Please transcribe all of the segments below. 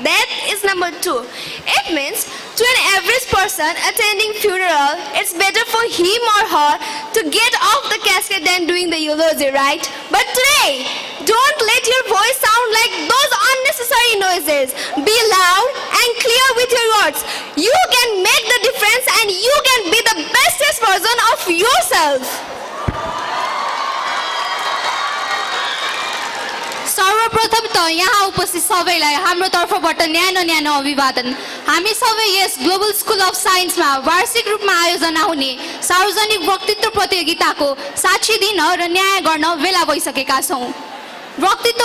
Death is number 2. It means to an average person attending funeral, it's better for him or her to get off the casket than doing the eulogy, right? But today, don't let your voice sound like those unnecessary noises. Be loud and clear with your words. You can make the difference and you can be the bestest version of yourself. सर्वप्रथम त यहाँ उपस्थित सबैलाई हाम्रो तर्फबाट न्यानो न्यानो अभिवादन। हामी सबै यस ग्लोबल स्कुल अफ साइन्समा वार्षिक रूपमा आयोजना हुने सार्वजनिक वक्तृत्व प्रतियोगिताको साक्षी दिन र न्याय गर्न भेला भइसकेका छौँ। वक्तृत्व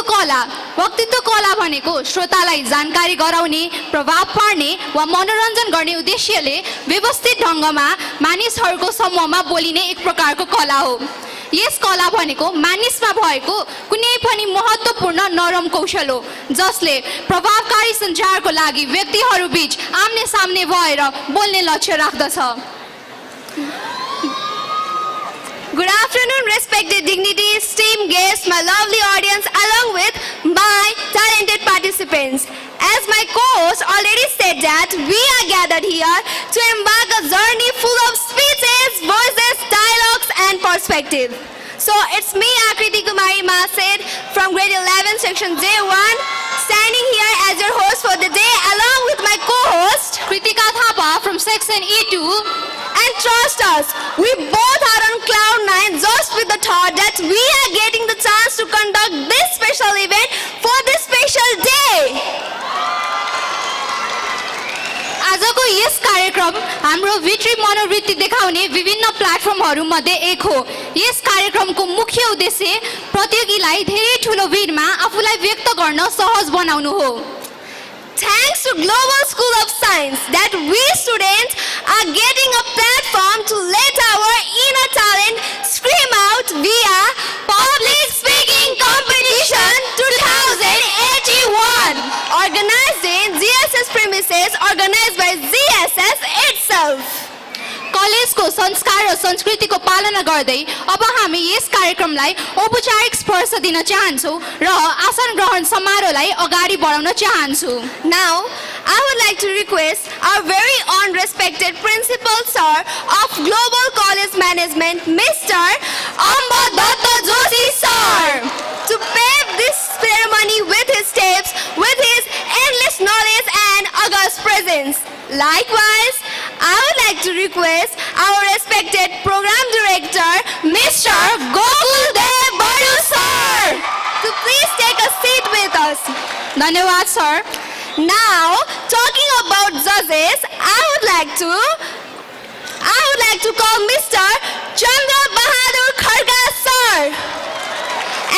कला भनेको श्रोतालाई जानकारी गराउने, प्रभाव पार्ने वा मनोरञ्जन गर्ने उद्देश्यले व्यवस्थित ढङ्गमा मानिसहरूको समूहमा बोलिने एक प्रकारको कला हो। यस कला भनेको मानिसमा भएको कुनै पनि महत्त्वपूर्ण नरम कौशल हो जसले प्रभावकारी सञ्चारको लागि व्यक्तिहरू बीच आम्ने सामने भएर बोल्ने लक्ष्य राख्दछ। Good afternoon, respected dignities, esteemed guests, my lovely audience, along with my talented participants. As my co-host already said that we are gathered here to embark a journey full of speeches, voices, dialogues and perspective. So it's me, Akriti Kumari Masid from grade 11 section J1, standing here as your host for the day along with my co-host Kritika Thapa from section E2. And trust us, we both are on cloud 9 just with the thought that we are getting the chance to conduct this special event for this special day. आजको yes कार्यक्रम हाम्रो भित्री मनोवृत्ति देखाउने विभिन्न प्लेटफर्महरूमध्ये एक हो। Yes कार्यक्रमको मुख्य उद्देश्य प्रतियोगीलाई धेरै ठुलो भिडमा आफूलाई व्यक्त गर्न सहज बनाउनु हो। Thanks to Global School of Science that we students are getting a platform to let our inner talent scream out via Public Speaking Competition 2081 organized in GSS premises organized by GSS itself. कलेजको संस्कार र संस्कृतिको पालना गर्दै अब हामी yes कार्यक्रमलाई औपचारिक स्पर्श दिन चाहन्छौँ र आसन ग्रहण समारोहलाई अगाडि बढाउन चाहन्छु। Now, I would like to request our very own respected principal sir of Global College Management, Mr. Ambadatta Joshi sir, to pave this ceremony with his steps, with his endless knowledge and august presence. Likewise, I would like to request our respected program director, Mr. Gokul Badu sir, to please take a seat with us. धन्यवाद sir. Now, talking about judges, I would like to call Mr. Chandra Bahadur Kharga sir,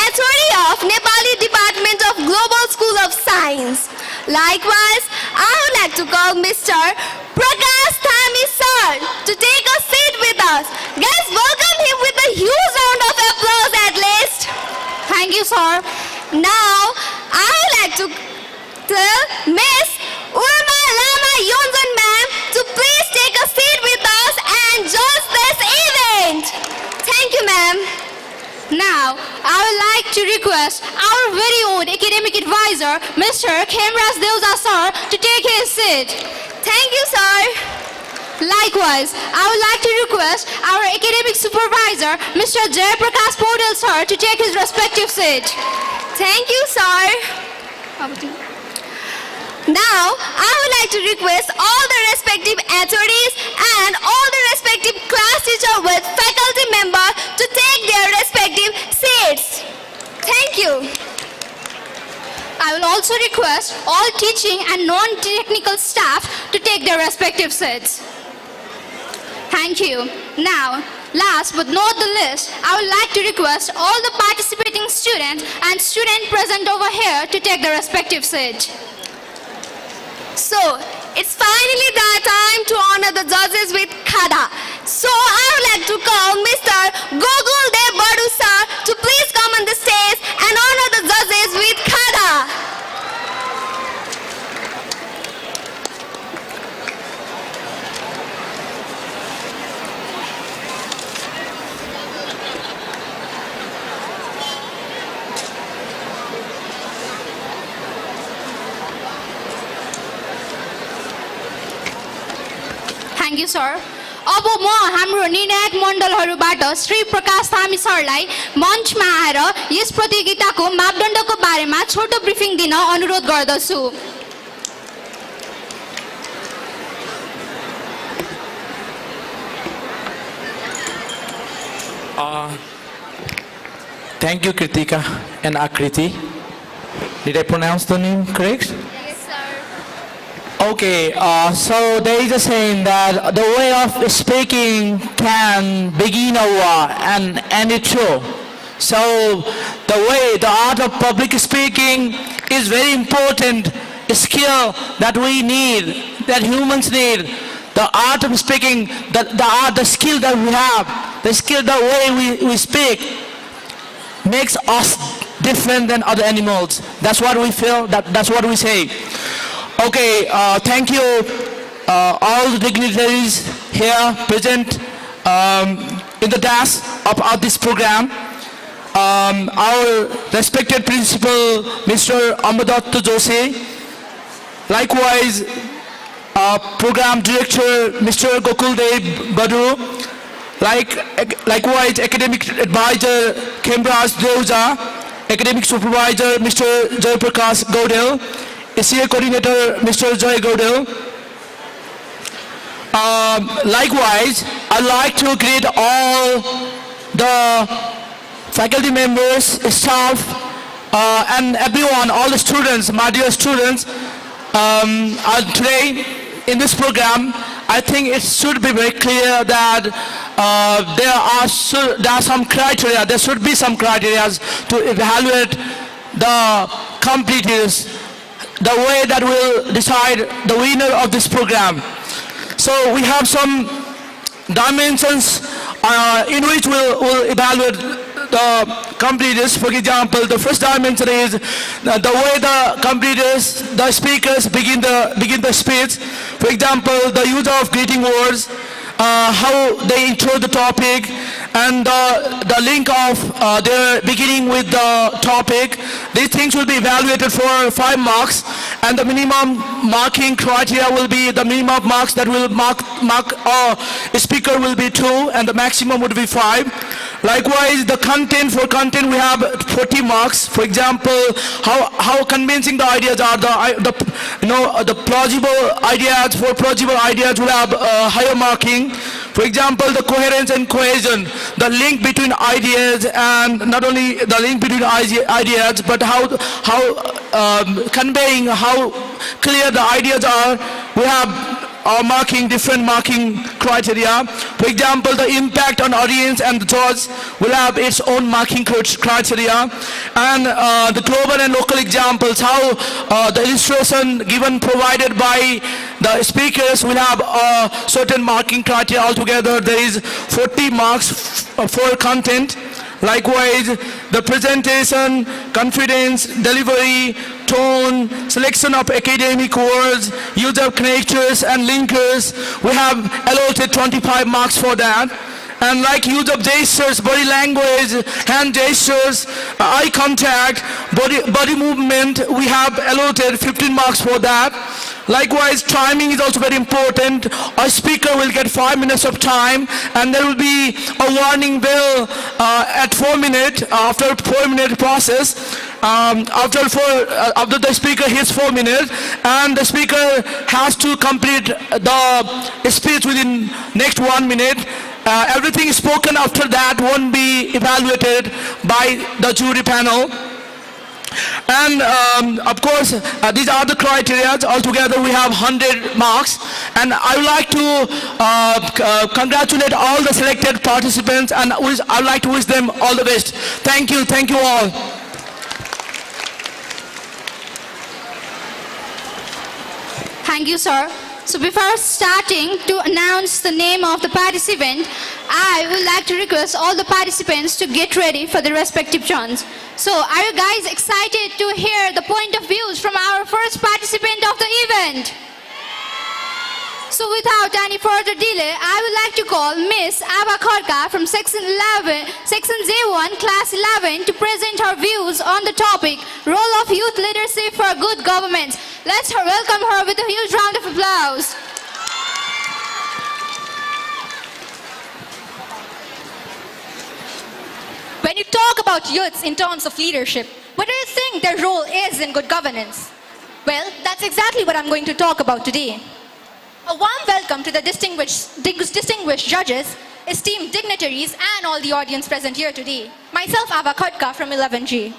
attorney of Nepali Department of Global School of Science. Likewise, I would like to call Mr. Prakash Thami sir to take a seat with us. Guys, welcome him with a huge round of applause at least. Thank you, sir. Now, I would like to tell Miss Urma Lama Yonjan ma'am to please take a seat with us and judge this event. Thank you, ma'am. Now, I would like to request our very own academic advisor, Mr. Khemraj Deuza sir, to take his seat. Thank you, sir. Likewise, I would like to request our academic supervisor, Mr. Jayaprakash Podal sir, to take his respective seat. Thank you, sir. Now, I would like to request all the respective attorneys and all the respective class teacher with faculty member to take their respective seats. Thank you. I will also request all teaching and non-technical staff to take their respective seats. Thank you. Now, last but not the least, I would like to request all the participating students and students present over here to take their respective seat. So, it's finally that time to honor the judges with Khada. So, I would like to call Mr. Gokul Badu sir to please come on the stage and honor the judges with Khada. Thank you sir अब म हाम्रो निर्णायक मण्डलहरूबाट श्री प्रकाश थामी सरलाई मञ्चमा आएर yes प्रतियोगिताको मापदण्डको बारेमा छोटो ब्रिफिङ दिन अनुरोध गर्दछु Thank you, Kritika and Akriti. Did I pronounce the name correct? Yes, sir. Okay, so there is a saying that the way of speaking can begin a war and end it too. So the art of public speaking is very important skill that we need, that humans need. The art of speaking, the skill that we have, the skill, the way we speak makes us different than other animals. That's what we feel, that's what we say. Okay, thank you all the dignitaries here present in the dais of this program. Our respected principal, Mr. Ambadat Joshi, likewise program director, Mr. Gokuldev Badu, likewise academic advisor, Kemraj Deuja, academic supervisor, Mr. Jayprakash Godel, ACA coordinator, Mr. Joy Godel. Likewise, I'd like to greet all the faculty members, staff, and everyone, all the students, my dear students. Today, in this program, I think it should be very clear that there are some criteria, there should be some criteria to evaluate the completers, the way that will decide the winner of this program. So we have some dimensions in which we'll evaluate the completers. For example, the first dimension is the way the completers, the speakers begin the speech. For example, the use of greeting words, how they intro the topic, and the link of their beginning with the topic. These things will be evaluated for 5 marks, and the minimum marking criteria will be the minimum marks that will mark a speaker will be 2, and the maximum would be 5. Likewise, the content, for content we have 40 marks. For example, how convincing the ideas are, the plausible ideas. For plausible ideas will have higher marking. For example, the coherence and cohesion, the link between ideas, and not only the link between ideas, but how conveying, how clear the ideas are. We have marking, different marking criteria. For example, the impact on audience and the judge will have its own marking criteria. And the global and local examples, how the illustration given provided by the speakers will have certain marking criteria. Altogether, there is 40 marks for content. Likewise, the presentation, confidence, delivery, tone, selection of academic words, use of connectors and linkers, we have allotted 25 marks for that. And like use of gestures, body language, hand gestures, eye contact, body movement, we have allotted 15 marks for that. Likewise, timing is also very important. A speaker will get 5 minutes of time, and there will be a warning bell at 4 minutes, after 4 minute process. After the speaker hits 4 minutes, and the speaker has to complete the speech within next 1 minute. Everything spoken after that won't be evaluated by the jury panel. And of course, these are the criteria. Altogether, we have 100 marks. And I would like to congratulate all the selected participants, and I would like to wish them all the best. Thank you all. Thank you, sir. So before starting to announce the name of the participant, I would like to request all the participants to get ready for the respective turns. So are you guys excited to hear the point of views from our first participant of the event? So without any further delay, I would like to call Miss Ava Kharka from Section Z1, Class 11 to present her views on the topic, Role of Youth Leadership for Good Government. Let's welcome her with a huge round of applause. talk about youths in terms of leadership, what do you think their role is in good governance? Well, that's exactly what I'm going to talk about today. A warm welcome to the distinguished judges, esteemed dignitaries, and all the audience present here today. Myself, Ava Khatka from 11G.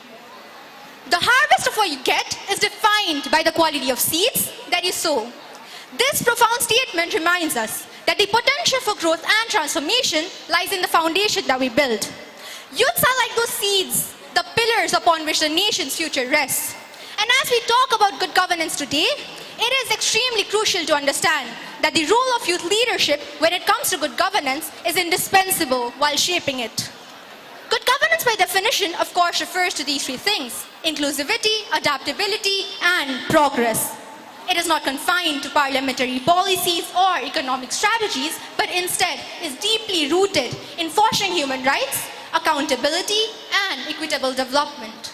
The harvest of what you get is defined by the quality of seeds that you sow. This profound statement reminds us that the potential for growth and transformation lies in the foundation that we build. Youths are like those seeds, the pillars upon which the nation's future rests. And as we talk about good governance today, it is extremely crucial to understand that the role of youth leadership when it comes to good governance is indispensable while shaping it. Good governance by definition, of course, refers to these three things: inclusivity, adaptability, and progress. It is not confined to parliamentary policies or economic strategies, but instead is deeply rooted in fostering human rights, accountability, and equitable development.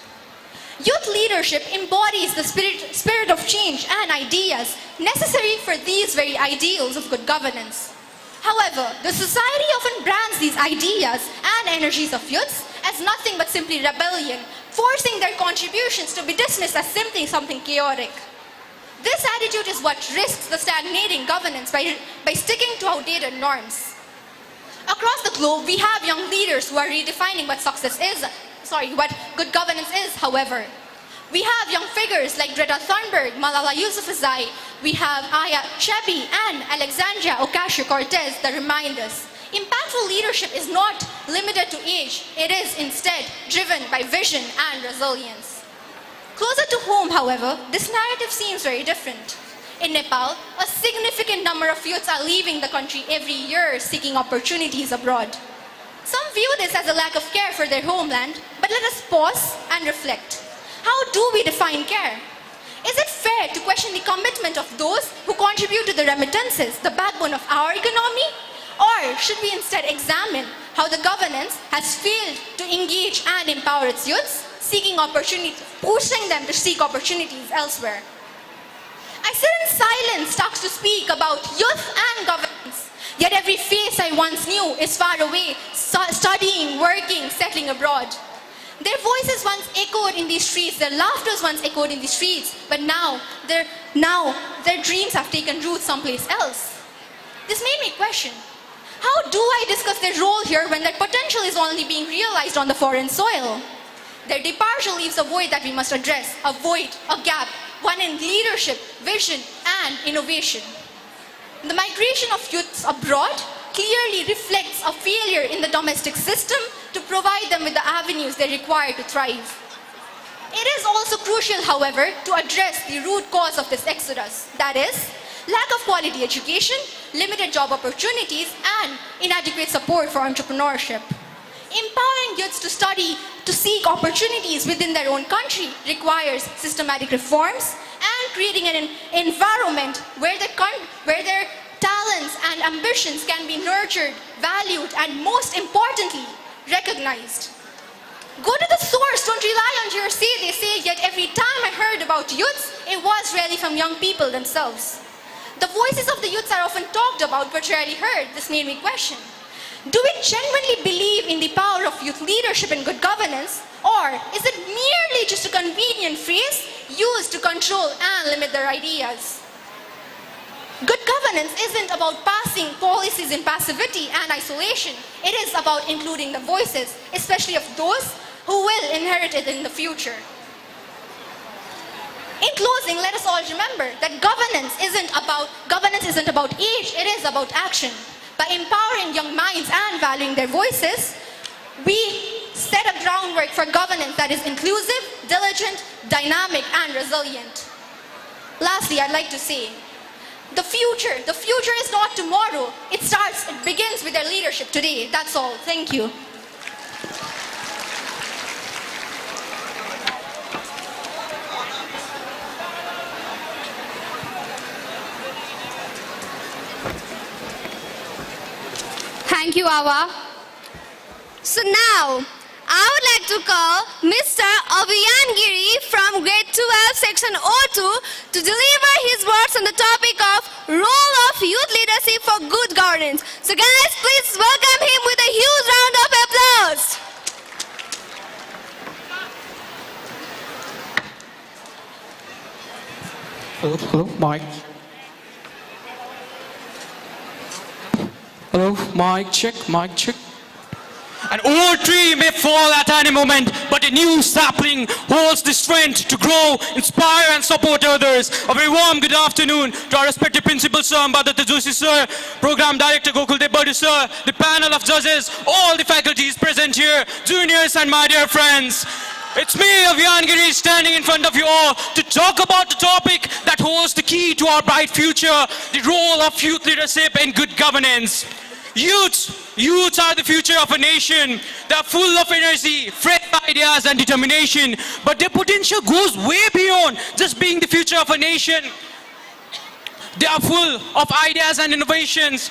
Youth leadership embodies the spirit of change and ideas necessary for these very ideals of good governance. However, the society often brands these ideas and energies of youths as nothing but simply rebellion, forcing their contributions to be dismissed as simply something chaotic. This attitude is what risks the stagnating governance by sticking to outdated norms. Across the globe, we have young leaders who are redefining what what good governance is, however. We have young figures like Greta Thunberg, Malala Yousafzai, we have Aya Chebbi and Alexandria Ocasio-Cortez that remind us impactful leadership is not limited to age, it is instead driven by vision and resilience. Closer to home, however, this narrative seems very different. In Nepal, a significant number of youths are leaving the country every year seeking opportunities abroad. Some view this as a lack of care for their homeland, but let us pause and reflect. How do we define care? Is it fair to question the commitment of those who contribute to the remittances, the backbone of our economy? Or should we instead examine how the governance has failed to engage and empower its youths, seeking opportunities, pushing them to seek opportunities elsewhere? I sit in silence, stuck to speak about youth and governance. Yet every face I once knew is far away, studying, working, settling abroad. Their voices once echoed in these streets, their laughters once echoed in the streets, but now their dreams have taken root someplace else. This made me question, how do I discuss their role here when their potential is only being realized on the foreign soil? Their departure leaves a void that we must address, a void, a gap, one in leadership, vision, and innovation. The migration of youths abroad clearly reflects a failure in the domestic system to provide them with the avenues they require to thrive. It is also crucial, however, to address the root cause of this exodus, that is, lack of quality education, limited job opportunities, and inadequate support for entrepreneurship. Empowering youths to study, to seek opportunities within their own country requires systematic reforms and creating an environment where their talents and ambitions can be nurtured, valued, and most importantly, recognized. Go to the source, don't rely on hearsay, they say, yet every time I heard about youths, it was really from young people themselves. The voices of the youths are often talked about but rarely heard. This made me question. Do we genuinely believe in the power of youth leadership and good governance, or is it merely just a convenient phrase used to control and limit their ideas? Good governance isn't about passing policies in passivity and isolation. It is about including the voices, especially of those who will inherit it in the future. In closing, let us all remember that governance isn't about age, it is about action. By empowering young minds and valuing their voices, we set a groundwork for governance that is inclusive, diligent, dynamic, and resilient. Lastly, I'd like to say, the future is not tomorrow. It begins with their leadership today. That's all. Thank you. Thank you, Awa. So now, I would like to call Mr. Abhiyan Giri from grade 12 section O2 to deliver his words on the topic of role of youth leadership for good governance. So guys, please welcome him with a huge round of applause. Hello, mic. Hello, mic check, mic check. An old tree may fall at any moment, but a new sapling holds the strength to grow, inspire and support others. A very warm good afternoon to our respected principal sir, Ambadata Joshi sir, program director Gokul Debbardu sir, the panel of judges, all the faculties present here, juniors and my dear friends. It's me, Avyan Giri, standing in front of you all to talk about the topic that holds the key to our bright future, the role of youth leadership in good governance. Youths are the future of a nation. They are full of energy, fresh ideas and determination. But their potential goes way beyond just being the future of a nation. They are full of ideas and innovations.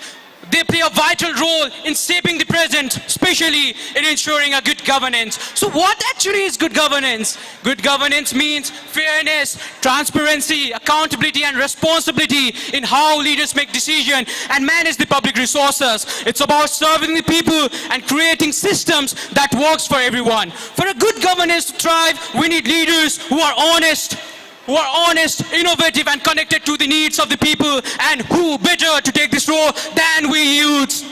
They play a vital role in shaping the present, especially in ensuring a good governance. So what actually is good governance? Good governance means fairness, transparency, accountability and responsibility in how leaders make decisions and manage the public resources. It's about serving the people and creating systems that works for everyone. For a good governance to thrive, we need leaders who are honest, innovative and connected to the needs of the people, and who better to take this role than we youths.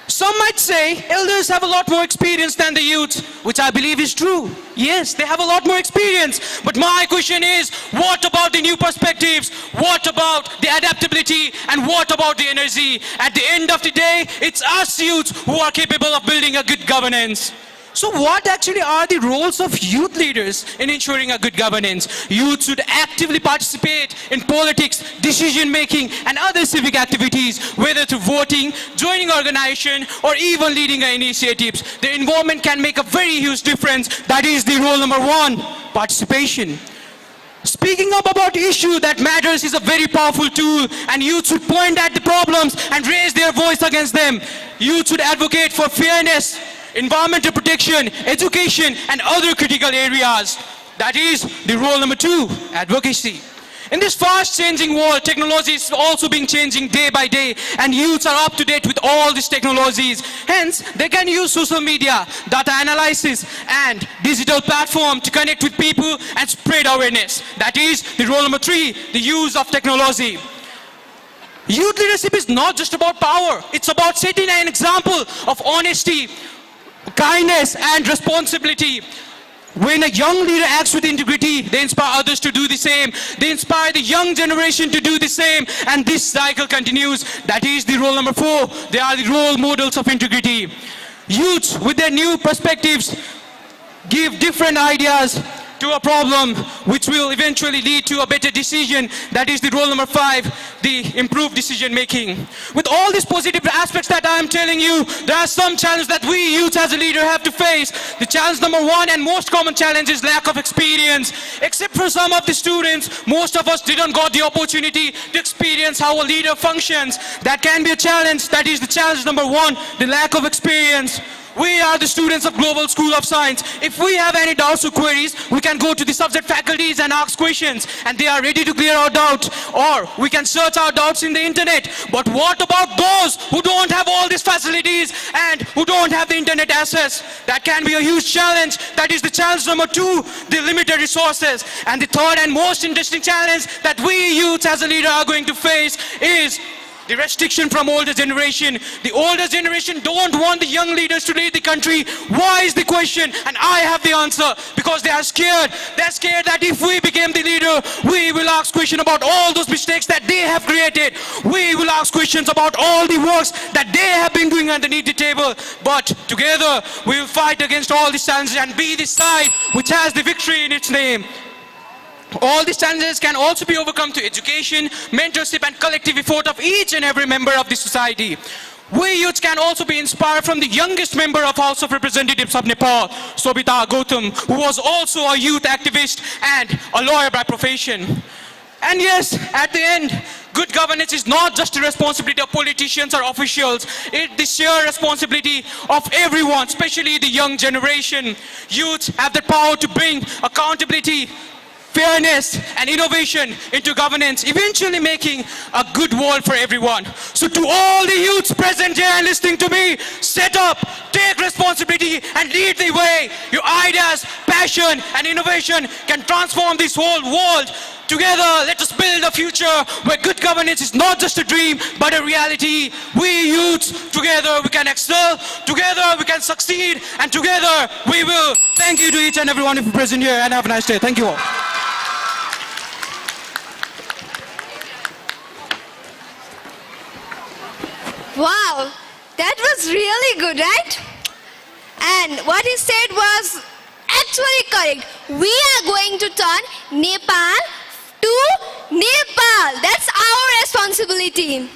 Some might say elders have a lot more experience than the youth, which I believe is true. Yes, they have a lot more experience. But my question is, what about the new perspectives? What about the adaptability? And what about the energy? At the end of the day, it's us youths who are capable of building a good governance. So what actually are the roles of youth leaders in ensuring a good governance? Youth should actively participate in politics, decision making and other civic activities, whether through voting, joining organization or even leading initiatives. Their involvement can make a very huge difference. That is the role number one, participation. Speaking up about issue that matters is a very powerful tool, and youth should point at the problems and raise their voice against them. Youth should advocate for fairness, environmental protection, education and other critical areas. That is the role number two, advocacy. In this fast changing world, technology is also being changing day by day, and youths are up to date with all these technologies. Hence, they can use social media, data analysis and digital platform to connect with people and spread awareness. That is the role number three, the use of technology. Youth leadership is not just about power, it's about setting an example of honesty, kindness and responsibility. When a young leader acts with integrity, they inspire others to do the same. They inspire the young generation to do the same, and this cycle continues. That is the role number four. They are the role models of integrity. Youths with their new perspectives give different ideas to a problem which will eventually lead to a better decision. That is the role number five, the improved decision making. With all these positive aspects that I am telling you, there are some challenges that we youth as a leader have to face. The challenge number one and most common challenge is lack of experience. Except for some of the students, most of us didn't got the opportunity to experience how a leader functions. That can be a challenge. That is the challenge number one, the lack of experience. We are the students of Global School of Science. If we have any doubts or queries, we can go to the subject faculties and ask questions, and they are ready to clear our doubt. Or we can search our doubts in the internet. But what about those who don't have all these facilities and who don't have the internet access? That can be a huge challenge. That is the challenge number two, the limited resources. And the third and most interesting challenge that we youths as a leader are going to face is the restriction from older generation. The older generation don't want the young leaders to lead the country. Why is the question? And I have the answer. Because they are scared. They're scared that if we become the leader, we will ask questions about all those mistakes that they have created. We will ask questions about all the works that they have been doing underneath the table. But together, we will fight against all these challenges and be the side which has the victory in its name. All these challenges can also be overcome through education, mentorship and collective effort of each and every member of the society. We youths can also be inspired from the youngest member of House of Representatives of Nepal, Sobita Gautam, who was also a youth activist and a lawyer by profession. And yes, at the end, good governance is not just the responsibility of politicians or officials. It's the shared responsibility of everyone, especially the young generation. Youths have the power to bring accountability, fairness and innovation into governance, eventually making a good world for everyone. So to all the youths present here and listening to me, set up, take responsibility and lead the way. Your ideas, passion and innovation can transform this whole world Together, let us build a future where good governance is not just a dream, but a reality. We youths, together we can excel, together we can succeed, and together we will. Thank you to each and every one of you present here, and have a nice day. Thank you all. Wow, that was really good, right? And what he said was actually correct. We are going to turn Nepal to Nepal. That's our responsibility.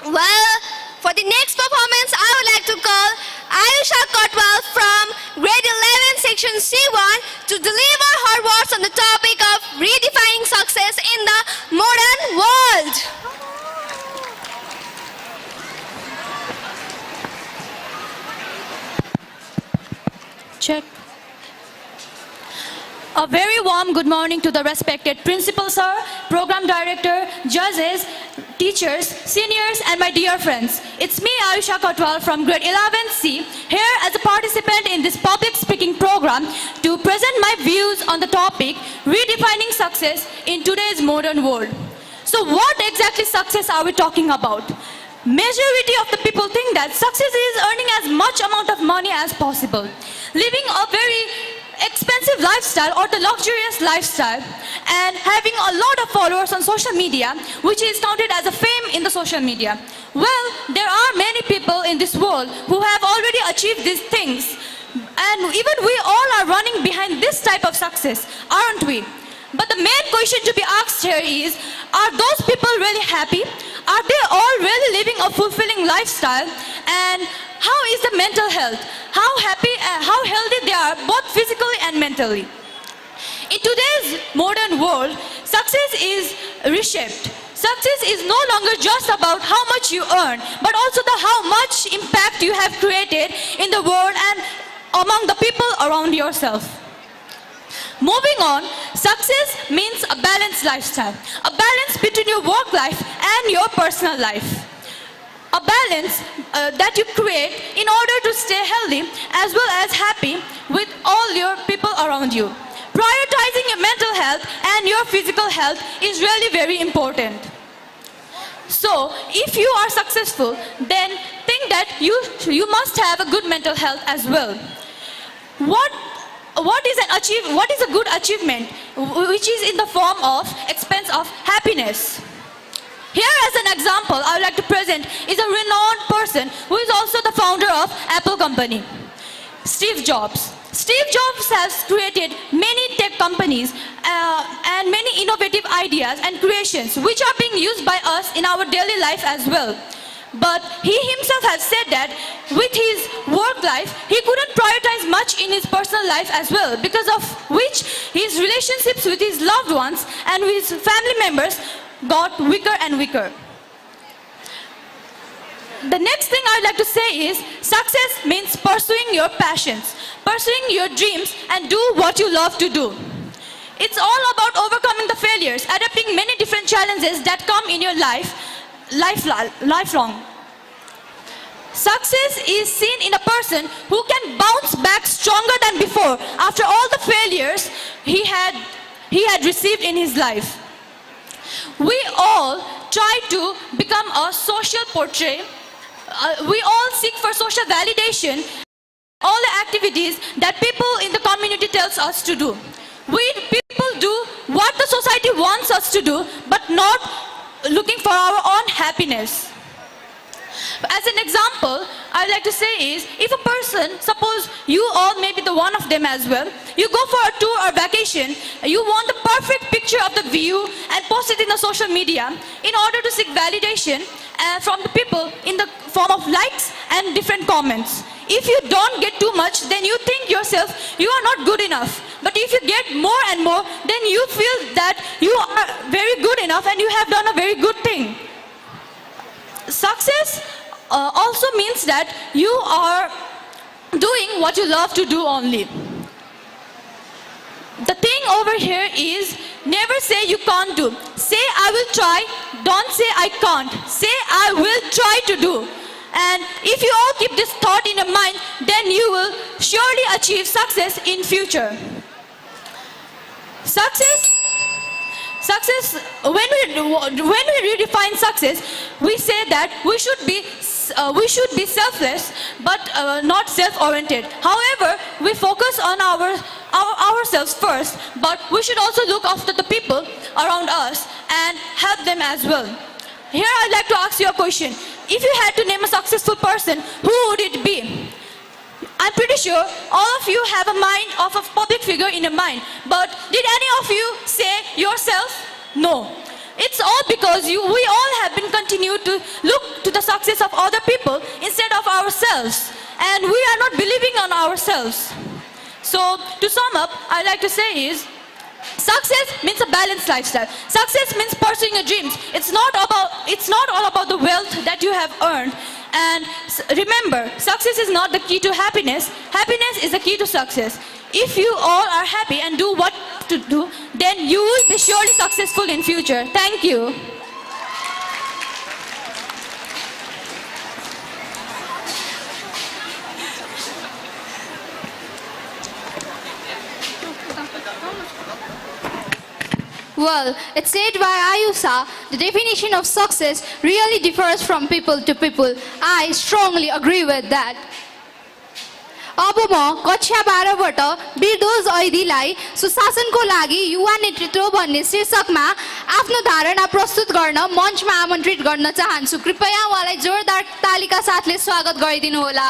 Well, for the next performance, I would like to call Ayusha Kotwal from grade 11 section C1 to deliver her words on the topic of redefining success in the modern world. Check. A very warm good morning to the respected principal sir, program director, judges, teachers, seniors, and my dear friends. It's me, Ayusha Kotwal from grade 11C, here as a participant in this public speaking program to present my views on the topic, redefining success in today's modern world. So what exactly success are we talking about? Majority of the people think that success is earning as much amount of money as possible, living a very expensive lifestyle or the luxurious lifestyle, and having a lot of followers on social media, which is counted as a fame in the social media. Well, there are many people in this world who have already achieved these things, and even we all are running behind this type of success, aren't we? But the main question to be asked here is, are those people really happy? Are they all really living a fulfilling lifestyle? And how is the mental health? How happy, how healthy they are, both physically and mentally? In today's modern world, success is reshaped. Success is no longer just about how much you earn, but also how much impact you have created in the world and among the people around yourself. Moving on, success means a balanced lifestyle, a balance between your work life and your personal life. A balance that you create in order to stay healthy as well as happy with all your people around you. Prioritizing your mental health and your physical health is really very important. So, if you are successful, then think that you must have a good mental health as well. What is a good achievement, which is in the form of expense of happiness? Here as an example I would like to present is a renowned person who is also the founder of Apple company, Steve Jobs. Steve Jobs has created many tech companies and many innovative ideas and creations which are being used by us in our daily life as well. But he himself has said that with his work life, he couldn't prioritize much in his personal life as well, because of which his relationships with his loved ones and his family members got weaker and weaker. The next thing I'd like to say is, success means pursuing your passions, pursuing your dreams, and do what you love to do. It's all about overcoming the failures, adapting many different challenges that come in your lifelong. Success is seen in a person who can bounce back stronger than before after all the failures he had received in his life. We all try to become a social portrait. We all seek for social validation, all the activities that people in the community tells us to do. We people do what the society wants us to do, but not looking for our own happiness. As an example, I'd like to say is, if a person, suppose you all may be the one of them as well, you go for a tour or vacation, you want the perfect picture of the view and post it in the social media in order to seek validation from the people in the form of likes and different comments. If you don't get too much, then you think yourself you are not good enough. But if you get more and more, then you feel that you are very good enough and you have done a very good thing. Success also means that you are doing what you love to do only. The thing over here is, never say you can't do. Say I will try, don't say I can't. Say I will try to do. And if you all keep this thought in your mind, then you will surely achieve success in future. success, when we redefine success, we say that we should be selfless but not self-oriented. However, we focus on ourselves first, but we should also look after the people around us and help them as well. Here I'd like to ask you a question. If you had to name a successful person, who would it be? I'm pretty sure all of you have a mind of a public figure in your mind, but did any of you say yourself? No. It's all because we all have been continued to look to the success of other people instead of ourselves, and we are not believing on ourselves. So to sum up, I'd like to say is, success means a balanced lifestyle. Success means pursuing your dreams. It's not all about the wealth that you have earned. And remember, success is not the key to happiness. Happiness is the key to success. If you all are happy and do what to do, then you will be surely successful in future. Thank you. Well, it's said by Ayusa, the definition of success really differs from people to people. I strongly agree with that. अब म कक्षा 12 बाट बिरदोज ऐदीलाई सुशासनको लागि युवा नेतृत्व भन्ने शीर्षकमा आफ्नो धारणा प्रस्तुत गर्न मञ्चमा आमन्त्रित गर्न चाहन्छु। कृपया उहाँलाई जोरदार तालीका साथले स्वागत गरिदिनु होला।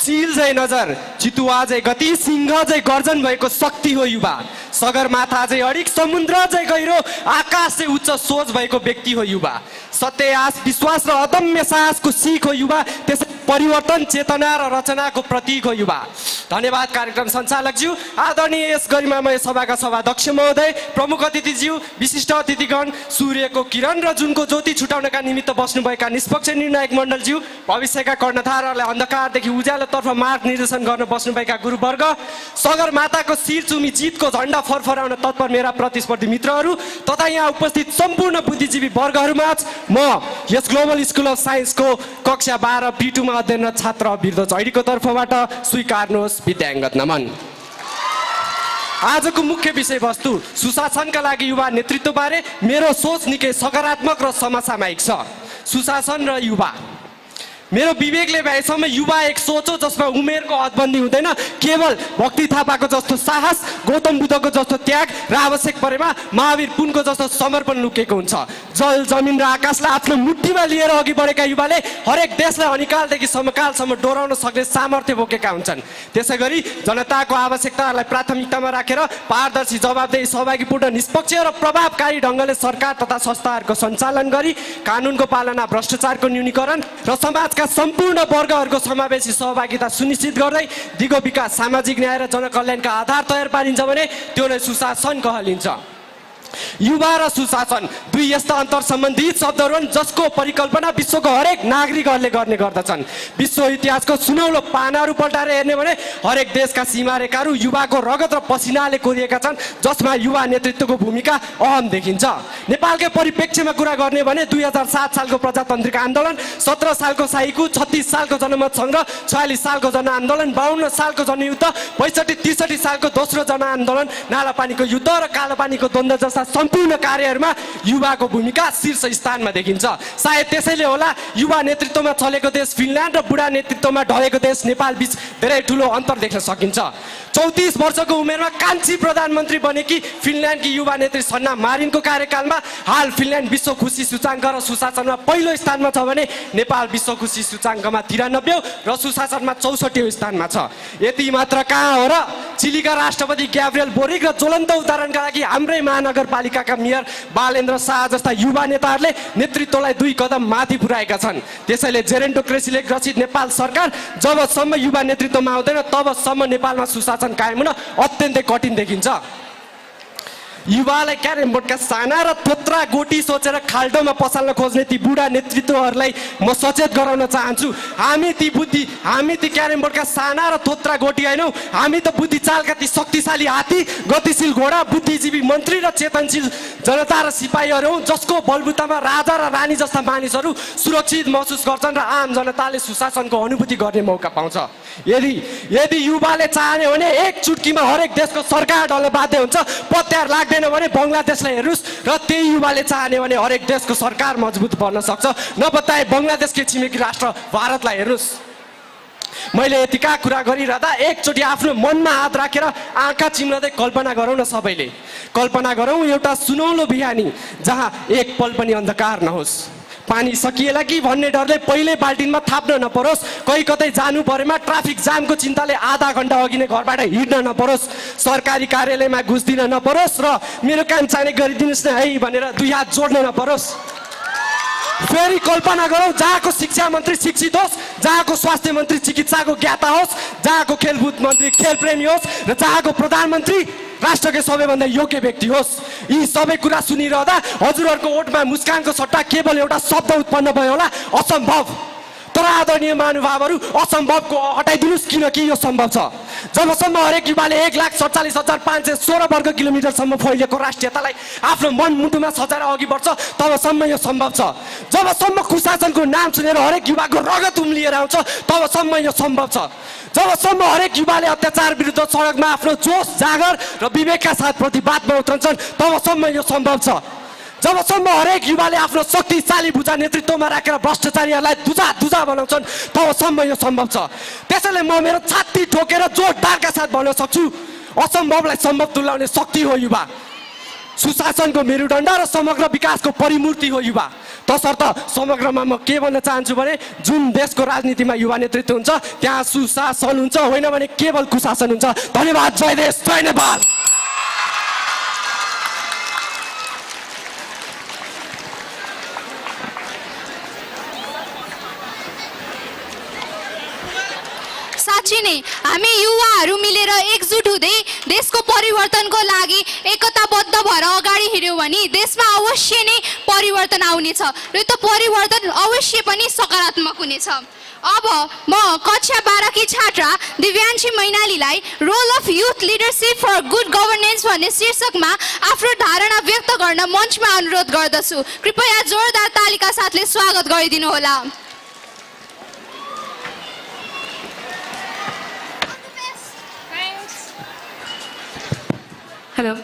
चिल झै नजर चितुवा झै गति सिंह झै गर्जन भएको शक्ति हो युवा। सगरमाथा झै अडिक समुद्र झै गहिरो आकाश झै उच्च सोच भएको व्यक्ति हो युवा। सत्य आश विश्वास र अदम्य साहसको सिख हो युवा। त्यसै परिवर्तन चेतना र रचनाको प्रतीक हो युवा। धन्यवाद कार्यक्रम सञ्चालकज्यू, आदरणीय यस गरिमामय सभाका सभाध्यक्ष महोदय, प्रमुख अतिथिज्यू, विशिष्ट अतिथिगण, सूर्यको किरण र जुनको ज्योति छुटाउनका निमित्त बस्नुभएका निष्पक्ष निर्णायक मण्डलज्यू, भविष्यका कर्णधारहरूलाई अन्धकारदेखि उज्यालोतर्फ मार्ग निर्देशन गर्न बस्नुभएका गुरुवर्ग, सगरमाताको शिर चुमी जितको झण्डा फरफराउन तत्पर मेरा प्रतिस्पर्धी मित्रहरू तथा यहाँ उपस्थित सम्पूर्ण बुद्धिजीवी वर्गहरूमाझ म यस ग्लोबल स्कुल अफ साइन्सको कक्षा 12 B2 मा अध्ययनरत छात्र बिरदोज ऐडीको तर्फबाट स्वीकार्नुहोस् विद्याङ्गत नमन। आजको मुख्य विषयवस्तु सुशासनका लागि युवा नेतृत्वबारे मेरो सोच निकै सकारात्मक र समसामयिक छ। सुशासन र युवा, मेरो विवेकले भएसम्म युवा एक सोच हो जसमा उमेरको हदबन्दी हुँदैन। केवल भक्ति थापाको जस्तो साहस, गौतम बुद्धको जस्तो त्याग र आवश्यक परेमा महावीर पुनको जस्तो समर्पण लुकेको हुन्छ। जल जमिन र आकाशलाई आफ्नो मुठीमा लिएर अघि बढेका युवाले हरेक देशलाई अनिकालदेखि समकालसम्म डोराउन सक्ने सामर्थ्य बोकेका हुन्छन्। त्यसैगरी जनताको आवश्यकताहरूलाई प्राथमिकतामा राखेर पारदर्शी, जवाबदेही, सहभागीपूर्ण, निष्पक्ष र प्रभावकारी ढङ्गले सरकार तथा संस्थाहरूको सञ्चालन गरी कानुनको पालना, भ्रष्टाचारको न्यूनीकरण र समाजका सम्पूर्ण वर्गहरूको समावेशी सहभागिता सुनिश्चित गर्दै दिगो विकास, सामाजिक न्याय र जनकल्याणका आधार तयार पारिन्छ भने त्यो नै सुशासन कहलिन्छ। युवा र सुशासन दुई यस्ता अन्तर सम्बन्धित शब्दहरू हुन् जसको परिकल्पना विश्वको हरेक नागरिकहरूले गर्ने गर्दछन्। विश्व इतिहासको सुनौलो पानाहरू पल्टाएर हेर्ने भने हरेक देशका सीमारेखाहरू युवाको रगत र पसिनाले कोरिएका छन्, जसमा युवा नेतृत्वको भूमिका अहम देखिन्छ। नेपालकै परिप्रेक्ष्यमा कुरा गर्ने भने 2007 सालको प्रजातान्त्रिक आन्दोलन, 17 सालको साइकु, 36 सालको जनमत सङ्ग्रह, 46 सालको जनआन्दोलन, 52 सालको जनयुद्ध, 65-63 सालको दोस्रो जनआन्दोलन, नालापानीको युद्ध र कालोपानीको द्वन्द्व जस्ता सम्पूर्ण कार्यहरूमा युवाको भूमिका शीर्ष स्थानमा देखिन्छ। सायद त्यसैले होला युवा नेतृत्वमा चलेको देश फिनल्यान्ड र बुढा नेतृत्वमा ढलेको देश नेपाल बीच धेरै ठुलो अन्तर देख्न सकिन्छ। 34 वर्षको उमेरमा कान्छी प्रधानमन्त्री बनेकी फिनल्यान्डकी युवा नेत्री सन्ना मारिनको कार्यकालमा हाल फिनल्यान्ड विश्व खुशी सूचाङ्क र सुशासनमा पहिलो स्थानमा छ भने नेपाल विश्व खुशी सूचाङ्कमा 93 र सुशासनमा 64 स्थानमा छ। यति मात्र कहाँ हो र, चिलीका राष्ट्रपति ग्याब्रियल बोरिक र ज्वलन्त उदाहरणका लागि हाम्रै महानगरपालिकाका मेयर बालेन्द्र शाह जस्ता युवा नेताहरूले नेतृत्वलाई 2 कदम माथि पुर्याएका छन्। त्यसैले जेरेन्टोक्रेसीले ग्रसित नेपाल सरकार जबसम्म युवा नेतृत्वमा आउँदैन तबसम्म नेपालमा सुशासन कायम हुन अत्यन्तै कठिन देखिन्छ। युवालाई क्यारम बोर्डका साना र थोत्रा गोटी सोचेर खाल्डोमा पसाल्न खोज्ने ती बुढा नेतृत्वहरूलाई म सचेत गराउन चाहन्छु। हामी ती क्यारम बोर्डका साना र थोत्रा गोटी होइनौँ, हामी त बुद्धि चालका ती शक्तिशाली हात्ती, गतिशील घोडा, बुद्धिजीवी मन्त्री र चेतनशील जनता र सिपाहीहरू हुन् जसको बलबुतामा राजा र रानी जस्ता मानिसहरू सुरक्षित महसुस गर्छन् र आम जनताले सुशासनको अनुभूति गर्ने मौका पाउँछ। यदि युवाले चाह्यो भने एक चुटकीमा हरेक देशको सरकार ढल्न बाध्य हुन्छ। पत्यार लाग्दैन भने बङ्गलादेशलाई हेर्नुस् र त्यही युवाले चाह्यो भने हरेक देशको सरकार मजबुत बन्न सक्छ। नपत्याए बङ्गलादेशकै छिमेकी राष्ट्र भारतलाई हेर्नुस्। मैले यतिका कुरा गरिरहँदा एकचोटि आफ्नो मनमा हात राखेर आँखा चिम्लदै कल्पना गरौँ न सबैले। कल्पना गरौँ एउटा सुनौलो बिहानी जहाँ एक पल पनि अन्धकार नहोस्। पानी सकिएला कि भन्ने डरले पहिल्यै बाल्टिनमा थाप्न नपरोस्। कहीँ कतै जानु परेमा ट्राफिक जामको चिन्ताले आधा घन्टा अघि नै घरबाट हिँड्न नपरोस्। सरकारी कार्यालयमा घुस दिन नपरोस् र मेरो काम चाँडै गरिदिनुहोस् न है भनेर दुई हात जोड्न नपरोस्। फेरि कल्पना गरौँ जहाँको शिक्षा मन्त्री शिक्षित होस्, जहाँको स्वास्थ्य मन्त्री चिकित्साको ज्ञाता होस्, जहाँको खेलकुद मन्त्री खेलप्रेमी होस् र जहाँको प्रधानमन्त्री राष्ट्रकै सबैभन्दा योग्य व्यक्ति होस्। यी सबै कुरा सुनिरहँदा हजुरहरूको ओठमा मुस्कानको सट्टा केवल एउटा शब्द उत्पन्न भयो होला, असम्भव। तर आदरणीय महानुभावहरू असम्भवको हटाइदिनुहोस् किनकि यो सम्भव छ। जबसम्म हरेक युवाले 1,47,516 वर्ग किलोमिटरसम्म फैलिएको राष्ट्रियतालाई आफ्नो मनमुटुमा सजाएर अघि बढ्छ तबसम्म यो सम्भव छ। जबसम्म कुशासनको नाम सुनेर हरेक युवाको रगत उम्लिएर आउँछ तबसम्म यो सम्भव छ। जबसम्म हरेक युवाले अत्याचार विरुद्ध सडकमा आफ्नो जोस जागर र विवेकका साथ प्रतिवादमा उत्रन्छन् तबसम्म यो सम्भव छ। जबसम्म हरेक युवाले आफ्नो शक्तिशाली भुजा नेतृत्वमा राखेर भ्रष्टाचारीहरूलाई दुजा बनाउँछन् तबसम्म यो सम्भव छ। त्यसैले म मेरो छाती ठोकेर जोरदारका साथ भन्न सक्छु, असम्भवलाई सम्भव तुल्याउने शक्ति हो युवा। सुशासनको मेरुदण्ड र समग्र विकासको परिमूर्ति हो युवा। तसर्थ समग्रमा म के भन्न चाहन्छु भने जुन देशको राजनीतिमा युवा नेतृत्व हुन्छ त्यहाँ सुशासन हुन्छ, होइन भने केवल कुशासन हुन्छ। धन्यवाद। जय देश, जय नेपाल। साँच्चै नै हामी युवाहरू मिलेर एकजुट हुँदै देशको परिवर्तनको लागि एकताबद्ध भएर अगाडि हिँड्यौँ भने देशमा अवश्य नै परिवर्तन आउनेछ र त्यो परिवर्तन अवश्य पनि सकारात्मक हुनेछ। अब म कक्षा 12 की छात्रा दिव्यान्शी मैनालीलाई role of youth leadership for good governance भन्ने शीर्षकमा आफ्नो धारणा व्यक्त गर्न मञ्चमा अनुरोध गर्दछु। कृपया जोरदार तालिका साथले स्वागत गरिदिनु होला। Hello.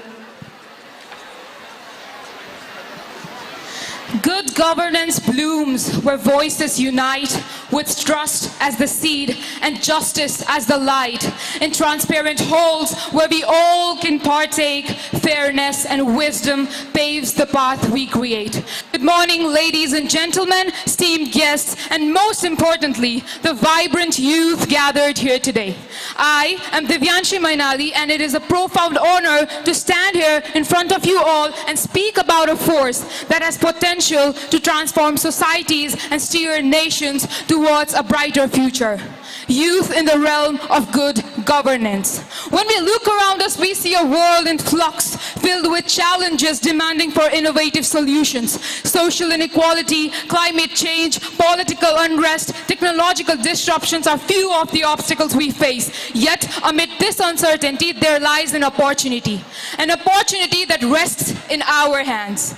Good governance blooms where voices unite, with trust as the seed and justice as the light. In transparent halls where we all can partake, fairness and wisdom paves the path we create. Good morning, ladies and gentlemen, esteemed guests, and most importantly, the vibrant youth gathered here today. I am Divyanshi Mainali, and it is a profound honor to stand here in front of you all and speak about a force that has potential to transform societies and steer nations towards a brighter future. Youth in the realm of good governance. When we look around us, we see a world in flux, filled with challenges demanding for innovative solutions. Social inequality, climate change, political unrest, technological disruptions are few of the obstacles we face. Yet, amid this uncertainty, there lies an opportunity that rests in our hands.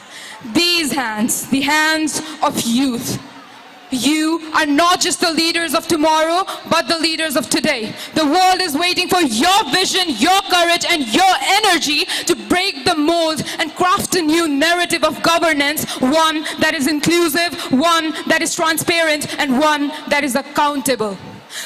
These hands, the hands of youth. You are not just the leaders of tomorrow, but the leaders of today. The world is waiting for your vision, your courage, and your energy to break the mold and craft a new narrative of governance, one that is inclusive, one that is transparent, and one that is accountable.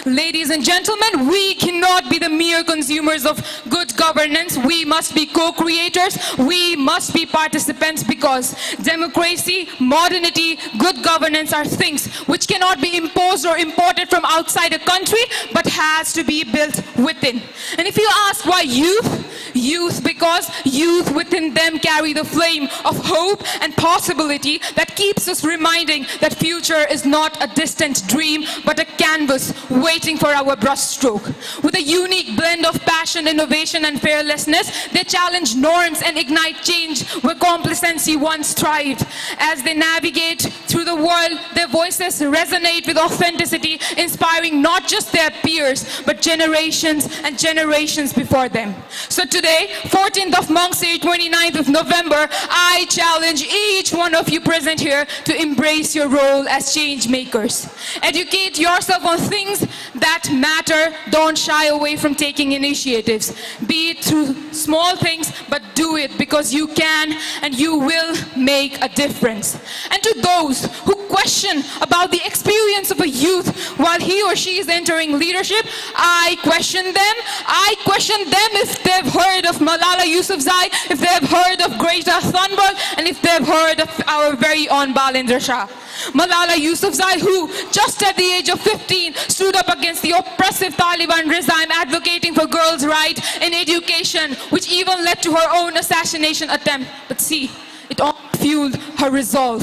Ladies and gentlemen, we cannot be the mere consumers of good governance. We must be co-creators. We must be participants, because democracy, modernity, good governance are things which cannot be imposed or imported from outside a country, but has to be built within. And if you ask why youth, because youth within them carry the flame of hope and possibility that keeps us reminding that future is not a distant dream, but a canvas waiting for our brushstroke. With a unique blend of passion, innovation, and and fearlessness. They challenge norms and ignite change where complacency once thrived. As they navigate through the world, their voices resonate with authenticity, inspiring not just their peers, but generations and generations before them. So today, 14th of Monk Day, 29th of November, I challenge each one of you present here to embrace your role as change makers. Educate yourself on things that matter. Don't shy away from taking initiatives. Be it through small things, but do it because you can and you will make a difference. And to those who question about the experience of a youth while he or she is entering leadership, I question them. I question them if they've heard of Malala Yousafzai, if they've heard of Greta Thunberg, and if they've heard of our very own Balendra Shah. Malala Yousafzai, who just at the age of 15 stood up against the oppressive Taliban regime, advocating for girls' right in education, which even led to her own assassination attempt. But see, it all fueled her resolve.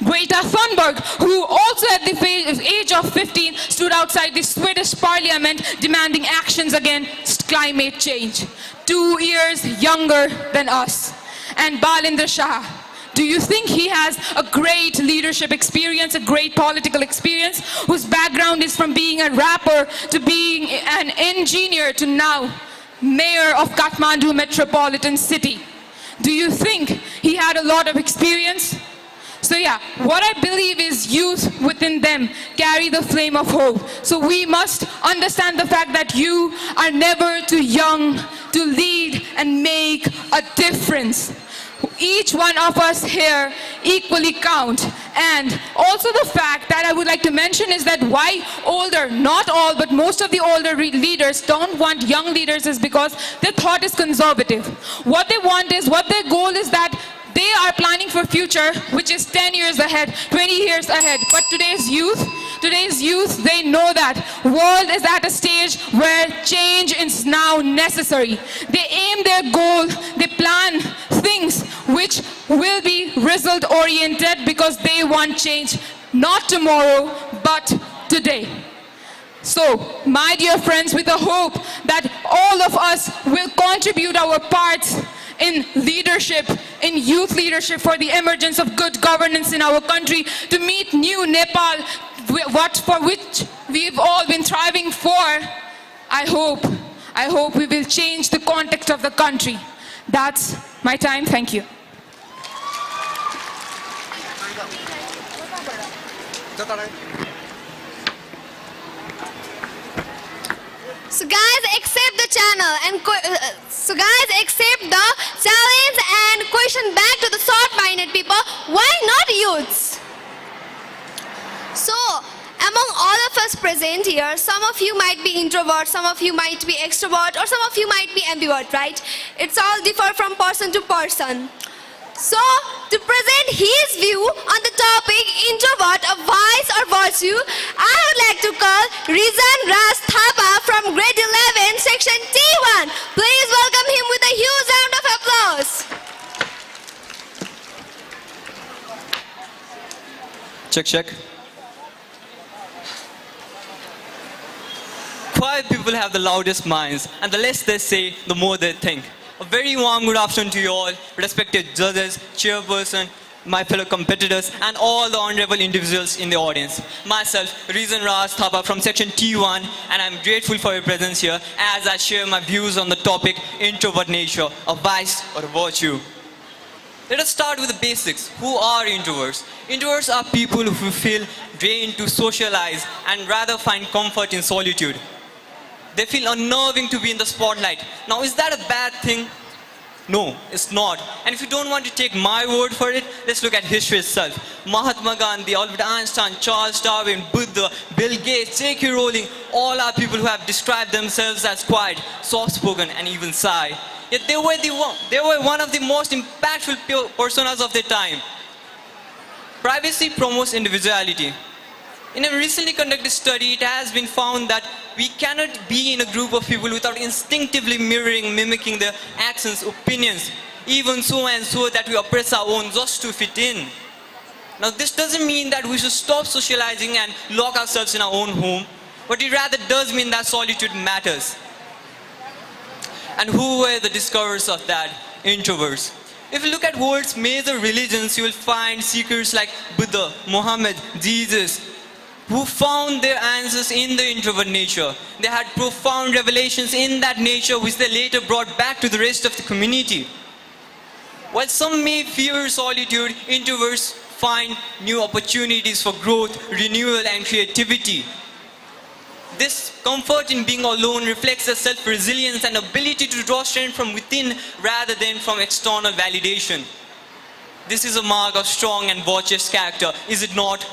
Greta Thunberg, who also at the age of 15 stood outside the Swedish parliament demanding actions against climate change. 2 years younger than us. And Balendra Shah, do you think he has a great leadership experience, a great political experience, whose background is from being a rapper to being an engineer to now mayor of Kathmandu metropolitan city? Do you think he had a lot of experience? So yeah, what I believe is youth within them carry the flame of hope. So we must understand the fact that you are never too young to lead and make a difference. Each one of us here equally count. And also the fact that I would like to mention is that why older, not all, but most of the older leaders don't want young leaders is because their thought is conservative. What they want is, what their goal is that they are planning for future, which is 10 years ahead, 20 years ahead. But today's youth, they know that world is at a stage where change is now necessary. They aim their goal, they plan things which will be result oriented because they want change, not tomorrow, but today. So, my dear friends, with the hope that all of us will contribute our parts in leadership, in youth leadership for the emergence of good governance in our country, to meet new Nepal, for which we've all been thriving for, I hope we will change the context of the country. That's my time. Thank you. So guys, accept the channel and accept the challenge and question back to the short-minded people. Why not youths? So, among all of us present here, some of you might be introvert, some of you might be extrovert, or some of you might be ambivert, right? It's all differ from person to person. So, to present his view on the topic introvert, a vice or virtue, I would like to call Rizan Ras Thapa from grade 11, section T1. Please welcome him with a huge round of applause. Check, check. Quiet people have the loudest minds, and the less they say, the more they think. A very warm good afternoon to you all, respected judges, chairperson, my fellow competitors, and all the honorable individuals in the audience. Myself, Rizan Ras Thapa from section T1, and I'm grateful for your presence here as I share my views on the topic introvert nature, a vice or a virtue. Let us start with the basics. Who are introverts? Introverts are people who feel drained to socialize and rather find comfort in solitude. They feel unnerving to be in the spotlight. Now, is that a bad thing? No, it's not. And if you don't want to take my word for it, let's look at history itself. Mahatma Gandhi, Albert Einstein, Charles Darwin, Buddha, Bill Gates, J.K. Rowling, all are people who have described themselves as quiet, soft-spoken, and even shy. Yet they were one of the most impactful personas of their time. Privacy promotes individuality. In a recently conducted study, it has been found that we cannot be in a group of people without instinctively mimicking their actions, opinions, even so and so that we oppress our own just to fit in. Now, this doesn't mean that we should stop socializing and lock ourselves in our own home, but it rather does mean that solitude matters. And who were the discoverers of that? Introverts. If you look at world's major religions, you will find seekers like Buddha, Muhammad, Jesus, who found their answers in the introvert nature. They had profound revelations in that nature which they later brought back to the rest of the community. While some may fear solitude, introverts find new opportunities for growth, renewal and creativity. This comfort in being alone reflects a self-resilience and ability to draw strength from within rather than from external validation. This is a mark of strong and virtuous character, is it not?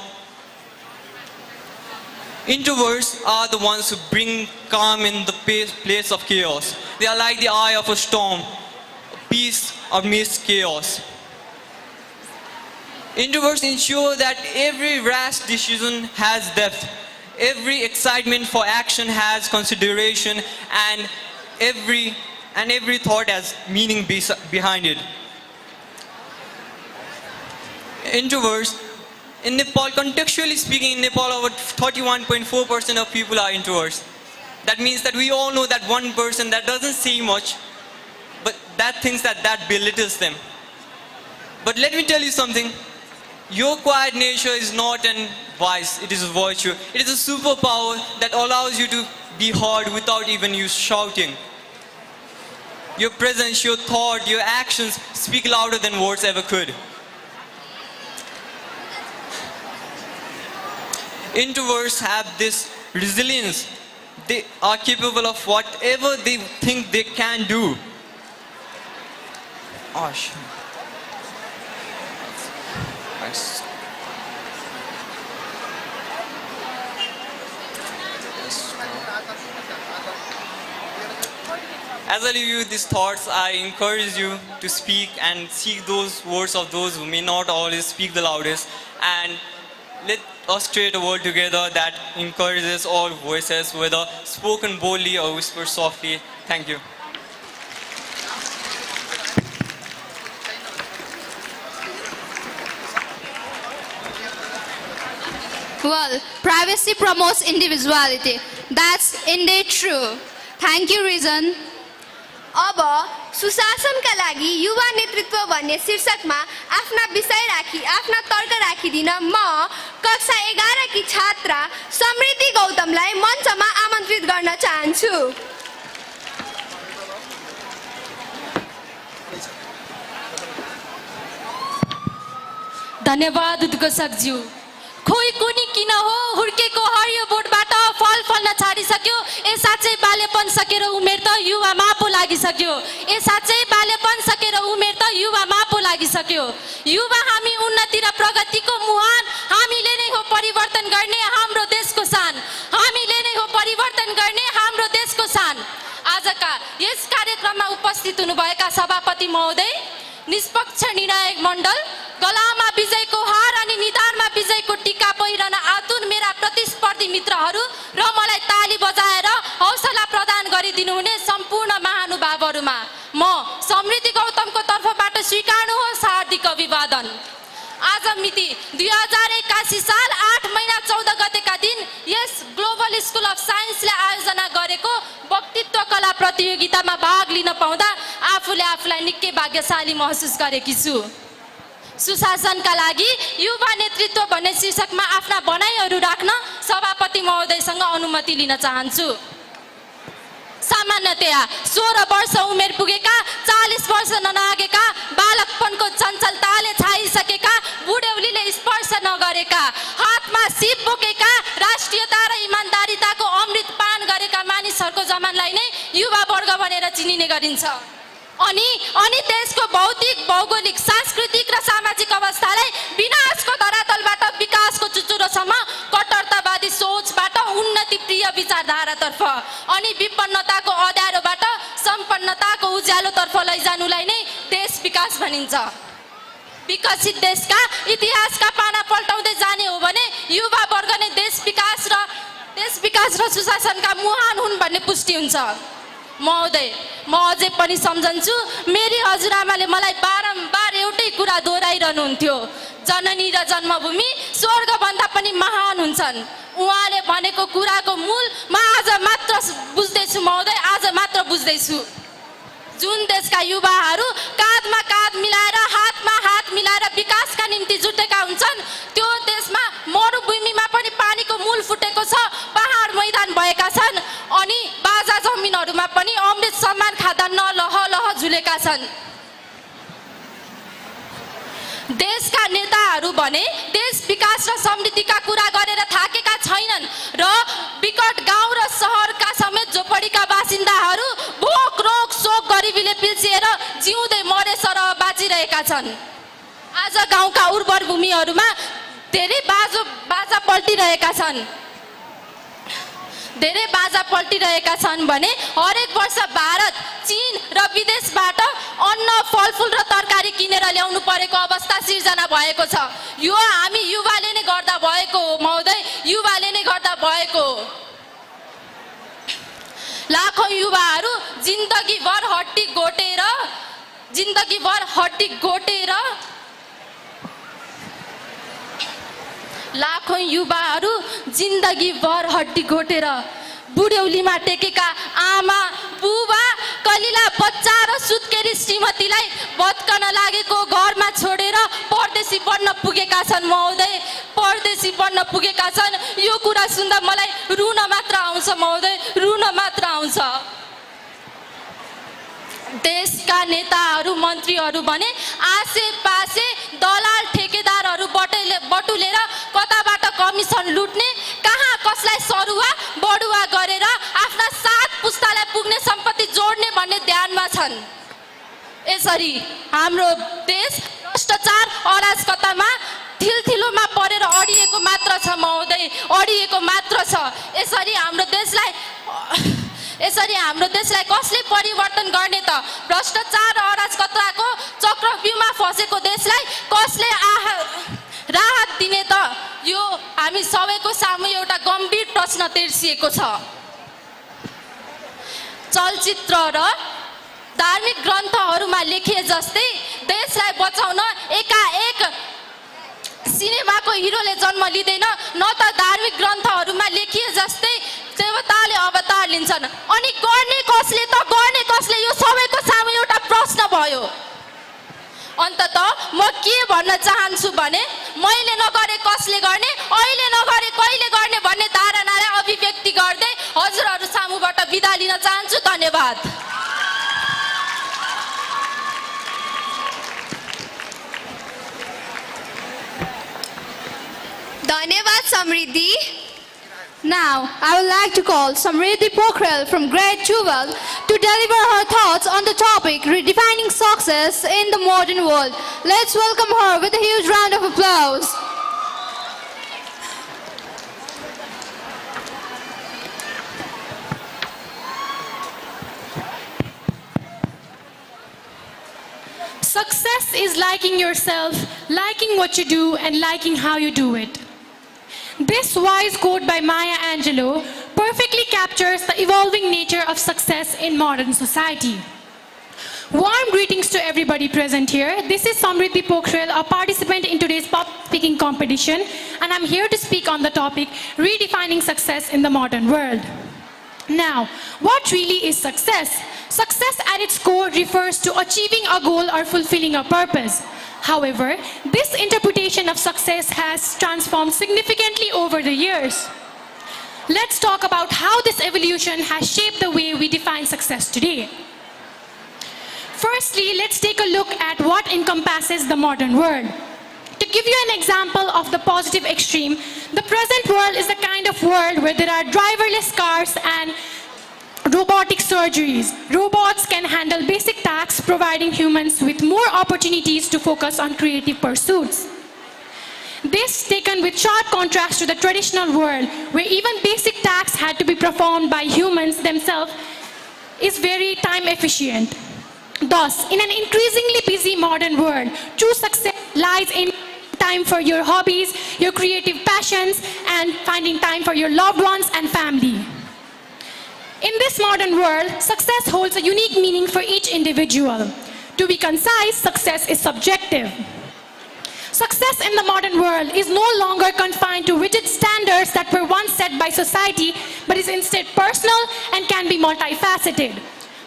Introverts are the ones who bring calm in the place of chaos. They are like the eye of a storm, peace amidst chaos. Introverts ensure that every rash decision has depth, every excitement for action has consideration, and every thought has meaning behind it. Introverts, in Nepal, contextually speaking, in Nepal, over 31.4% of people are introverts. That means that we all know that one person that doesn't say much, but that thinks that belittles them. But let me tell you something. Your quiet nature is not an vice, it is a virtue. It is a superpower that allows you to be heard without even you shouting. Your presence, your thought, your actions speak louder than words ever could. Introverts have this resilience. They are capable of whatever they think they can do. Oh, shit. Nice. As I leave you these thoughts, I encourage you to speak and seek those words of those who may not always speak the loudest, and let us create a world together that encourages all voices, whether spoken boldly or whispered softly. Thank you. Well, privacy promotes individuality. That's indeed true. Thank you, Reason. अब सुशासनका लागि युवा नेतृत्व भन्ने शीर्षकमा आफ्ना विषय राखी आफ्ना तर्क राखिदिन म कक्षा 11 की छात्रा समृद्धि गौतमलाई मञ्चमा आमन्त्रित गर्न चाहन्छु। धन्यवाद उद्घोषकज्यू। खोइ कुनी किन हो हुर्केको हरियो बोटबाट फल फल्न छाडिसक्यो। ए साँच्चै बाल्यपन सकेर उमेर त युवामा पो लागिसक्यो। ए साँच्चै बाल्यपन सकेर उमेर त युवामा पो लागिसक्यो। युवा हामी उन्नति र प्रगतिको मुहान, हामीले नै हो परिवर्तन गर्ने हाम्रो देशको सान, हामीले नै हो परिवर्तन गर्ने हाम्रो देशको सान। आजका यस कार्यक्रममा उपस्थित हुनुभएका सभापति महोदय, निष्पक्ष निर्णायक मण्डल, गलामा विजयको हार अनि निधारमा विजयको टीका पहिरन आतुर मेरा प्रतिस्पर्धी मित्रहरू र मलाई ताली बजाएर हौसला प्रदान गरिदिनुहुने सम्पूर्ण महानुभावहरूमा म समृद्धि गौतमको तर्फबाट स्वीकार्नुहोस् हार्दिक अभिवादन। आज मिति 2081 साल 8 महिना 14 गतेका दिन यस ग्लोबल स्कुल अफ साइन्सले आयोजना गरेको वक्तित्व कला प्रतियोगितामा भाग लिन पाउँदा आफूले आफूलाई निकै भाग्यशाली महसुस गरेकी छु। सुशासनका लागि युवा नेतृत्व भन्ने शीर्षकमा आफ्ना भनाइहरू राख्न सभापति महोदयसँग अनुमति लिन चाहन्छु। सामान्यतया 16 वर्ष उमेर पुगेका, 40 वर्ष ननागेका, बालकपनको चञ्चलताले छाइसकेका, बुढ्यौलीले स्पर्श नगरेका, हातमा सिप बोकेका, राष्ट्रियता र इमानदारिताको अमृत पान गरेका मानिसहरूको जमानलाई नै युवा वर्ग भनेर चिनिने गरिन्छ। अनि देशको भौतिक, भौगोलिक, सांस्कृतिक र सामाजिक अवस्थालाई विनाशको धरातलबाट विकासको चुचुरोसम्म, कट्टरतावादी सोचबाट उन्नति प्रिय विचारधारातर्फ अनि विपन्नताको अँध्यारोबाट सम्पन्नताको उज्यालोतर्फ लैजानुलाई नै देश विकास भनिन्छ। विकसित देशका इतिहासका पाना पल्टाउँदै जाने हो भने युवा वर्ग नै देश विकास र सुशासनका मुहान हुन् भन्ने पुष्टि हुन्छ। महोदय, म अझै पनि सम्झन्छु मेरी हजुरआमाले मलाई बारम्बार एउटै कुरा दोहोऱ्याइरहनुहुन्थ्यो, जननी र जन्मभूमि स्वर्गभन्दा पनि महान हुन्छन्। उहाँले भनेको कुराको मूल म आज मात्र बुझ्दैछु महोदय, आज मात्र बुझ्दैछु। जुन देशका युवाहरू काँधमा काँध मिलाएर हातमा हात मिलाएर विकासका निम्ति जुटेका हुन्छन् त्यो देशमा मरुभूमिमा पनि पानीको मूल फुटेको छ पहाड मैदान भएका छन् अनि बाजा जमिनहरूमा पनि अमृत सम्मान खाद्यान्न लह लह झुलेका छन् देशका नेताहरू भने देश विकास र समृद्धिका कुरा गरेर थाकेका छैनन् र विकट गाउँ र सहरका समेत झोपडीका बासिन्दाहरू भोक रोग शोक गरिबीले पिल्सिएर जिउँदै मरेस र बाँचिरहेका छन् आज गाउँका उर्वर भूमिहरूमा धेरै बाजा पल्टिरहेका छन् भने हरेक वर्ष भारत चीन र विदेशबाट अन्न फलफुल र तरकारी किनेर ल्याउनु परेको अवस्था सिर्जना भएको छ यो हामी युवाले नै गर्दा भएको हो महोदय युवाले नै गर्दा भएको हो लाखौं युवाहरू जिन्दगीभर हड्डी गोटेर लाखौं युवाहरू जिन्दगीभर हड्डी घोटेर बुढ्यौलीमा टेकेका आमा बुबा कलिला बच्चा र सुत्केरी श्रीमतीलाई भत्कन लागेको घरमा छोडेर परदेशी पढ्न पुगेका छन् महोदय परदेशी पढ्न पुगेका छन् यो कुरा सुन्दा मलाई रुन मात्र आउँछ महोदय रुन मात्र आउँछ देशका नेताहरू मन्त्रीहरू भने आसेपासे दलाल ठेकेदारहरू बटुलेर कताबाट कमिसन लुट्ने कहाँ कसलाई सरुवा बढुवा गरेर आफ्ना 7 पुस्तालाई पुग्ने सम्पत्ति जोड्ने भन्ने ध्यानमा छन् यसरी हाम्रो देश भ्रष्टाचार अराजकतामा थिलथिलोमा परेर अडिएको मात्र छ महोदय अडिएको मात्र छ यसरी हाम्रो देशलाई कसले परिवर्तन गर्ने त भ्रष्टाचार र अराजकताको चक्रव्यूहमा फसेको देशलाई कसले राहत दिने त यो हामी सबैको सामु एउटा गम्भीर प्रश्न तेर्सिएको छ चलचित्र र धार्मिक ग्रन्थहरूमा लेखिए जस्तै देशलाई बचाउन एकाएक सिनेमाको हिरोले जन्म लिँदैन न त धार्मिक ग्रन्थहरूमा लेखिए जस्तै देवताले अवतार लिन्छन् अनि गर्ने कसले यो सबैको सामु एउटा प्रश्न भयो अन्ततः म के भन्न चाहन्छु भने मैले नगरे कसले गर्ने अहिले नगरे कहिले गर्ने भन्ने धारणालाई अभिव्यक्ति गर्दै हजुरहरू सामुबाट बिदा लिन चाहन्छु धन्यवाद धन्यवाद समृद्धि Now, I would like to call Samriddhi Pokhrel from grade 12 to deliver her thoughts on the topic redefining success in the modern world. Let's welcome her with a huge round of applause. Success is liking yourself, liking what you do, and liking how you do it. This wise quote by Maya Angelou perfectly captures the evolving nature of success in modern society. Warm greetings to everybody present here. This is Samriddhi Pokhrel, a participant in today's pop speaking competition, and I'm here to speak on the topic redefining success in the modern world. Now, what really is success? Success at its core refers to achieving a goal or fulfilling a purpose. However, this interpretation of success has transformed significantly over the years. Let's talk about how this evolution has shaped the way we define success today. Firstly, let's take a look at what encompasses the modern world. To give you an example of the positive extreme, the present world is the kind of world where there are driverless cars and robotic surgeries. Robots can handle basic tasks, providing humans with more opportunities to focus on creative pursuits. This, taken with sharp contrast to the traditional world, where even basic tasks had to be performed by humans themselves, is very time efficient. Thus, in an increasingly busy modern world, true success lies in time for your hobbies, your creative passions, and finding time for your loved ones and family. In this modern world, success holds a unique meaning for each individual. To be concise, success is subjective. Success in the modern world is no longer confined to rigid standards that were once set by society, but is instead personal and can be multifaceted.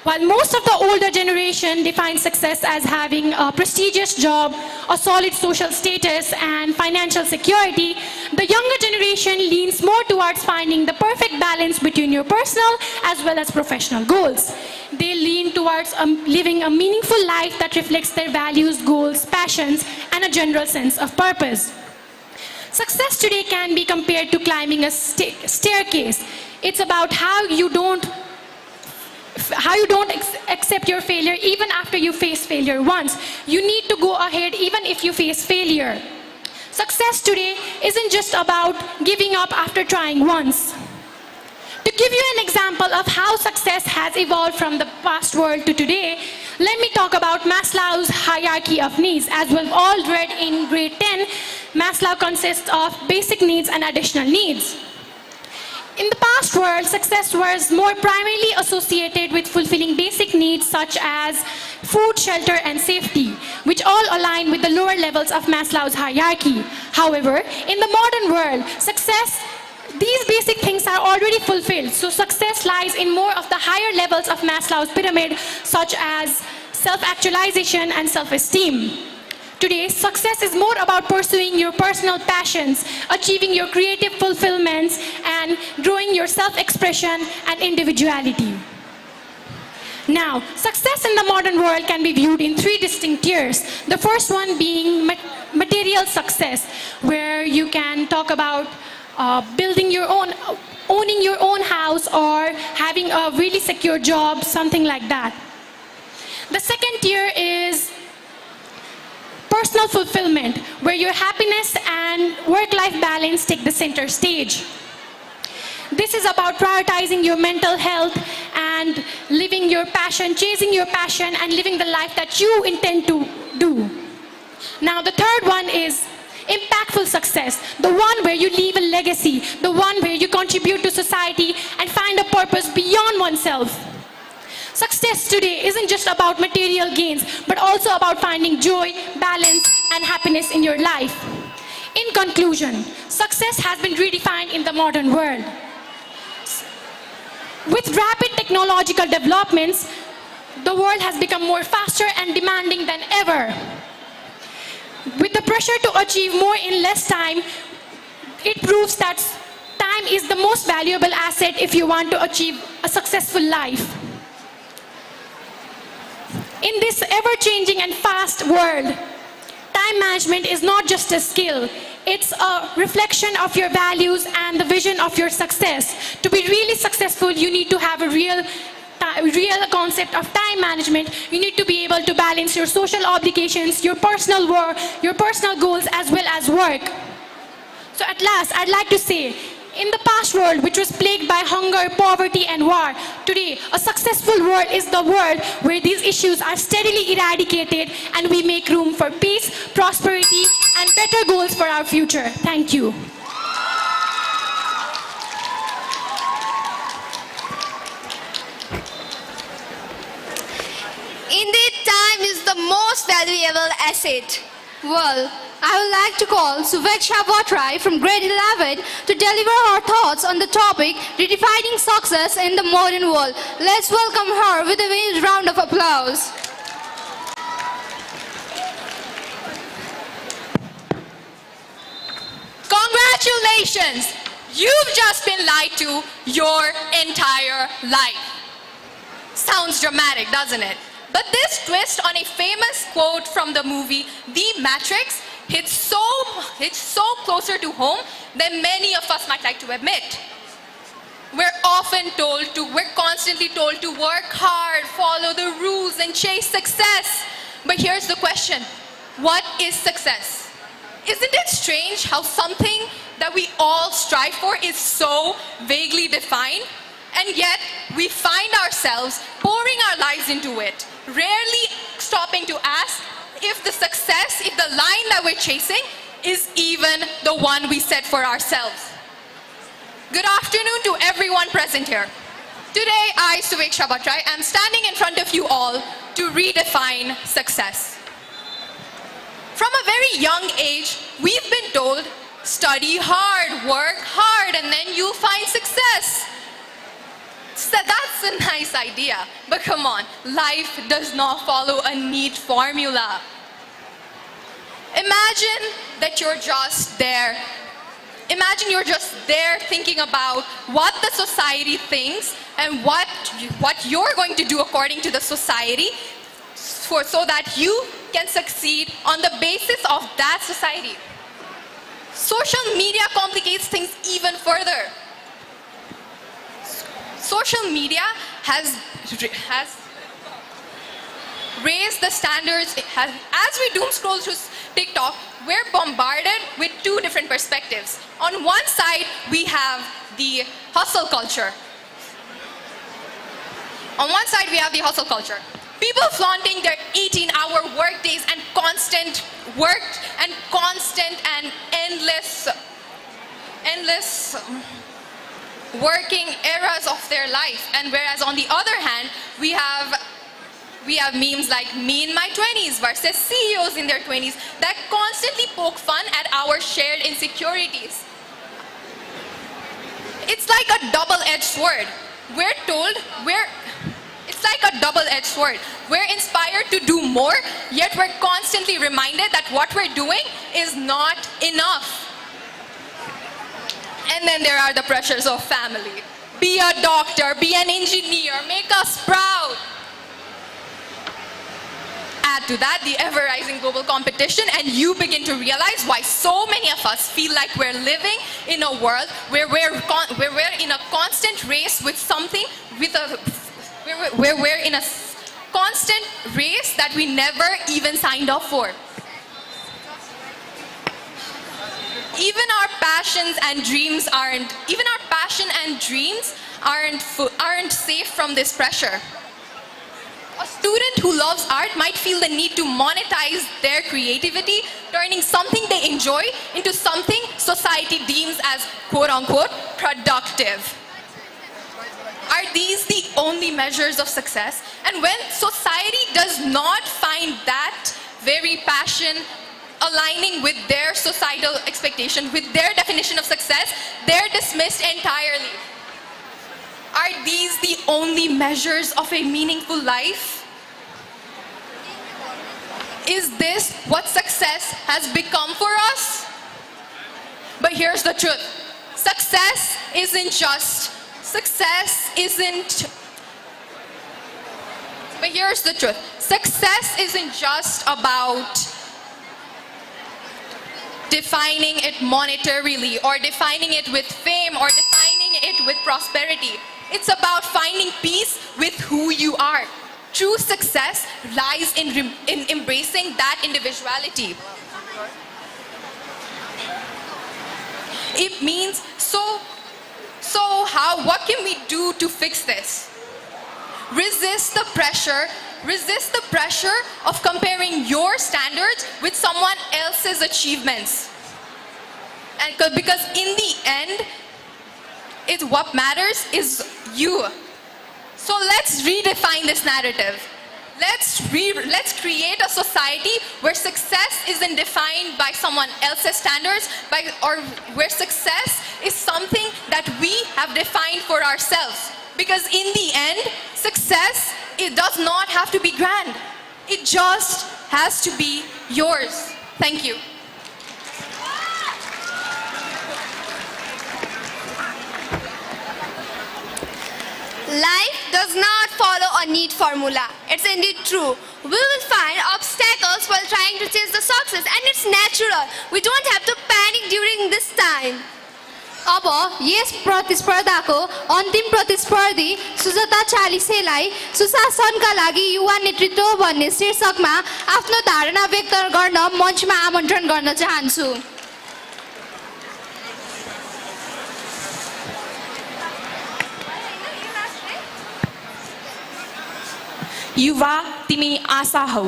While most of the older generation defines success as having a prestigious job, a solid social status, and financial security, the younger generation leans more towards finding the perfect balance between your personal as well as professional goals. They lean towards living a meaningful life that reflects their values, goals, passions, and a general sense of purpose. Success today can be compared to climbing a staircase. It's about how you don't accept your failure even after you face failure once. You need to go ahead even if you face failure. Success today isn't just about giving up after trying once. To give you an example of how success has evolved from the past world to today, let me talk about Maslow's hierarchy of needs. As we've all read in grade 10, Maslow consists of basic needs and additional needs. In the past world, success was more primarily associated with fulfilling basic needs such as food, shelter, and safety, which all align with the lower levels of Maslow's hierarchy. However, in the modern world, these basic things are already fulfilled, so success lies in more of the higher levels of Maslow's pyramid, such as self-actualization and self-esteem. Today, success is more about pursuing your personal passions, achieving your creative fulfillments, and growing your self-expression and individuality. Now, success in the modern world can be viewed in three distinct tiers. The first one being material success, where you can talk about owning your own house or having a really secure job, something like that. The second tier is personal fulfillment, where your happiness and work-life balance take the center stage. This is about prioritizing your mental health and living your passion, chasing your passion, and living the life that you intend to do. Now, the third one is impactful success, the one where you leave a legacy, the one where you contribute to society and find a purpose beyond oneself. Success today isn't just about material gains, but also about finding joy, balance, and happiness in your life. In conclusion, success has been redefined in the modern world. With rapid technological developments, the world has become more faster and demanding than ever. With the pressure to achieve more in less time, it proves that time is the most valuable asset if you want to achieve a successful life. In this ever-changing and fast world, time management is not just a skill, it's a reflection of your values and the vision of your success. To be really successful, you need to have a real concept of time management. You need to be able to balance your social obligations, your personal work, your personal goals, as well as work. So at last, I'd like to say, in the past world, which was plagued by hunger, poverty, and war, today, a successful world is the world where these issues are steadily eradicated and we make room for peace, prosperity, and better goals for our future. Thank you. Indeed, time is the most valuable asset. Well, I would like to call Suveksha Botrai from grade 11 to deliver her thoughts on the topic redefining success in the modern world. Let's welcome her with a huge round of applause. Congratulations! You've just been lied to your entire life. Sounds dramatic, doesn't it? But this twist on a famous quote from the movie The Matrix hits so closer to home than many of us might like to admit. We're constantly told to work hard, follow the rules, and chase success. But here's the question: what is success? Isn't it strange how something that we all strive for is so vaguely defined? And yet, we find ourselves pouring our lives into it, rarely stopping to ask if the line that we're chasing is even the one we set for ourselves. Good afternoon to everyone present here. Today, I, Suveksha Botrai, am standing in front of you all to redefine success. From a very young age, we've been told, study hard, work hard, and then you'll find success. So that's a nice idea. But come on, life does not follow a neat formula. Imagine that you're just there. Imagine you're just there thinking about what the society thinks and what you're going to do according to the society so that you can succeed on the basis of that society. Social media complicates things even further. Social media has raised the standards. As we doom scroll through TikTok, we're bombarded with two different perspectives. On one side, we have the hustle culture. On one side, we have the hustle culture. People flaunting their 18-hour work days and constant work and constant and endless working eras of their life. And whereas on the other hand, we have memes like me in my 20s versus CEOs in their 20s that constantly poke fun at our shared insecurities. It's like a double-edged sword. It's like a double-edged sword. We're inspired to do more, yet we're constantly reminded that what we're doing is not enough. And then there are the pressures of family. Be a doctor, be an engineer, make us proud. Add to that the ever-rising global competition, and you begin to realize why so many of us feel like we're living in a world where we're in a constant race with something, where we're in a constant race that we never even signed up for. Even our passions and dreams aren't safe from this pressure. A student who loves art might feel the need to monetize their creativity, turning something they enjoy into something society deems as quote-unquote productive. Are these the only measures of success? And when society does not find that very passion aligning with their societal expectation, with their definition of success, they're dismissed entirely. Are these the only measures of a meaningful life? Is this what success has become for us? But here's the truth. But here's the truth. Success isn't just about defining it monetarily or defining it with fame or defining it with prosperity. It's about finding peace with who you are. True success lies in embracing that individuality. It means, what can we do to fix this? Resist the pressure of comparing your standards with someone else's achievements. And because in the end, what matters is you. So let's redefine this narrative. Let's create a society where success isn't defined by someone else's standards, or where success is something that we have defined for ourselves. Because in the end, success, it does not have to be grand. It just has to be yours. Thank you. Life does not follow a neat formula. It's indeed true. We will find obstacles while trying to chase the success, and it's natural. We don't have to panic during this time. अब yes प्रतिस्पर्धाको अन्तिम प्रतिस्पर्धी सुजाता चालिसेलाई सुशासनका लागि युवा नेतृत्व भन्ने शीर्षकमा आफ्नो धारणा व्यक्त गर्न मञ्चमा आमन्त्रण गर्न चाहन्छु। युवा तिमी आशा हौ,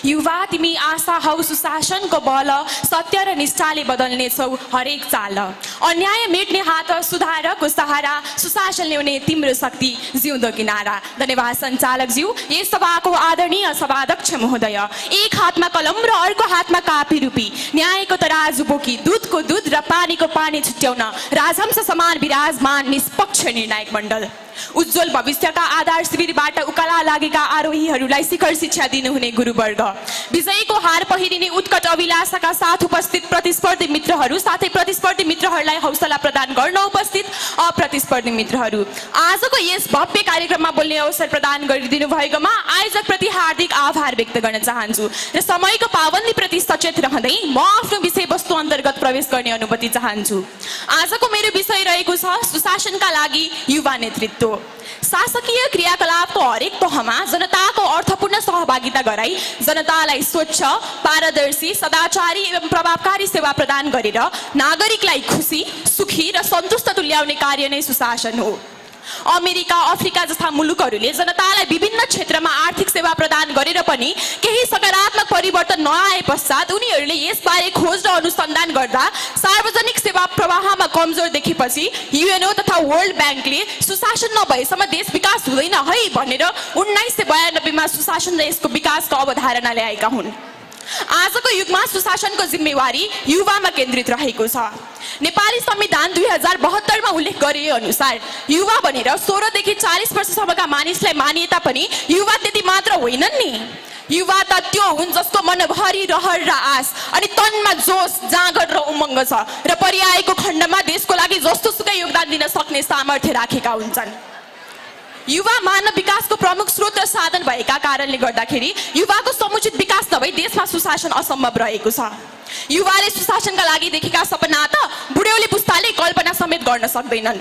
युवा तिमी आशा हौ, सुशासनको बल सत्य र निष्ठाले बदल्नेछौ हरेक चाल। अन्याय मेट्ने हात, सुधारको सहारा, सुशासन ल्याउने तिम्रो शक्ति जिउँदो किनारा। धन्यवाद सञ्चालकज्यू। यस सभाको आदरणीय सभाध्यक्ष महोदय, एक हातमा कलम र अर्को हातमा कापी रूपी न्यायको तराजु बोकी दूधको दूध र पानीको पानी छुट्याउन राजहंस समान विराजमान निष्पक्ष निर्णायक मण्डल। उज्जवल भविष्यका आधार शिविरबाट उकाला लागेका आरोहीहरूलाई शिखर शिक्षा दिनुहुने गुरुवर्ग, विजयीको हार पहिरिने उत्कट अभिलाषाका साथ उपस्थित प्रतिस्पर्धी मित्रहरू, साथै प्रतिस्पर्धी मित्रहरूलाई हौसला प्रदान गर्न उपस्थित अप्रतिस्पर्धी मित्रहरू, आजको यस भव्य कार्यक्रममा बोल्ने अवसर प्रदान गरिदिनु भएकोमा आयोजकप्रति हार्दिक आभार व्यक्त गर्न चाहन्छु र समयको पाबन्दीप्रति सचेत रहँदै म आफ्नो विषयवस्तु अन्तर्गत प्रवेश गर्ने अनुमति चाहन्छु। आजको मेरो विषय रहेको छ सुशासनका लागि युवा नेतृत्व। शासकीय क्रियाकलापको हरेक तहमा जनताको अर्थपूर्ण सहभागिता गराई जनतालाई स्वच्छ, पारदर्शी, सदाचारी एवं प्रभावकारी सेवा प्रदान गरेर नागरिकलाई खुसी, सुखी र सन्तुष्ट तुल्याउने कार्य नै सुशासन हो। अमेरिका, अफ्रिका जस्ता मुलुकहरूले जनतालाई विभिन्न क्षेत्रमा आर्थिक सेवा प्रदान गरेर पनि केही सकारात्मक परिवर्तन नआए पश्चात उनीहरूले यसबारे खोज र अनुसन्धान गर्दा सार्वजनिक सेवा प्रवाहमा कमजोर देखेपछि युएनओ तथा वर्ल्ड ब्याङ्कले सुशासन नभएसम्म देश विकास हुँदैन है भनेर 1992 मा सुशासन र यसको विकासको अवधारणा ल्याएका हुन्। आजको युगमा सुशासनको जिम्मेवारी युवामा केन्द्रित रहेको छ। नेपाली संविधान 2072 मा उल्लेख गरिए अनुसार युवा भनेर 16 देखि 40 वर्षसम्मका मानिसलाई मानिए तापनि युवा त्यति मात्र होइनन् नि। युवा त त्यो हुन् जसको मनभरि रहर र आश अनि तनमा जोश, जाँगर र उमङ्ग छ र परिआएको खण्डमा देशको लागि जस्तोसुकै योगदान दिन सक्ने सामर्थ्य राखेका हुन्छन्। युवा मानव विकासको प्रमुख स्रोत र साधन भएका कारणले गर्दाखेरि युवाको समुचित विकास नभई देशमा सुशासन असम्भव रहेको छ। युवाले सुशासनका लागि देखेका सपना त बुढ्यौली पुस्ताले कल्पना समेत गर्न सक्दैनन्।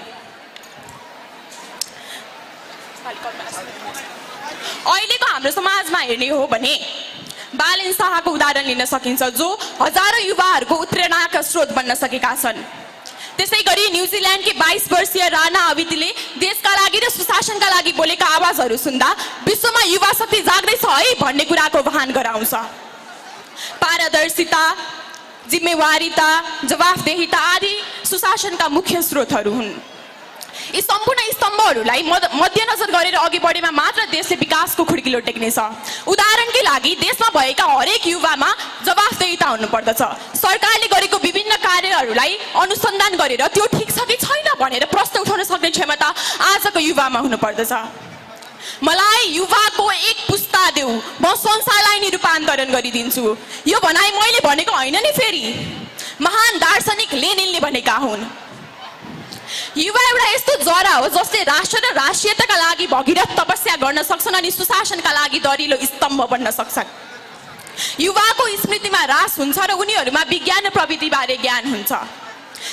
अहिलेको हाम्रो समाजमा हेर्ने हो भने बालेन शाहको उदाहरण लिन सकिन्छ, जो हजारौं युवाहरूको उत्प्रेरणाका स्रोत बन्न सकेका छन्। त्यसै गरी न्युजिल्यान्डकी 22 वर्षीय राणा अवितीले देशका लागि र सुशासनका लागि बोलेका आवाजहरू सुन्दा विश्वमा युवा शक्ति जाग्दैछ है भन्ने कुराको भान गराउँछ। पारदर्शिता, जिम्मेवारीता, जवाफदेहिता आदि सुशासनका मुख्य स्रोतहरू हुन्। यी सम्पूर्ण स्तम्भहरूलाई मध्यनजर गरेर अघि बढेमा मात्र देशले विकासको खुड्किलो टेक्नेछ। उदाहरणकै लागि देशमा भएका हरेक युवामा जवाफदेहिता हुनुपर्दछ। सरकारले गरेको विभिन्न कार्यहरूलाई अनुसन्धान गरेर त्यो ठिक छ कि छैन भनेर प्रश्न उठाउन सक्ने क्षमता आजको युवामा हुनुपर्दछ। मलाई युवाको एक पुस्ता देऊ, म संसारलाई नै रूपान्तरण गरिदिन्छु, यो भनाइ मैले भनेको होइन नि। फेरि महान दार्शनिक लेनिनले भनेका हुन्। युवा एउटा यस्तो जरा हो जसले राष्ट्र र राष्ट्रियताका लागि भगीरथ तपस्या गर्न सक्छन् अनि सुशासनका लागि दरिलो स्तम्भ बन्न सक्छन्। युवाको स्मृतिमा ह्रास हुन्छ र उनीहरूमा विज्ञान र प्रविधिबारे ज्ञान हुन्छ।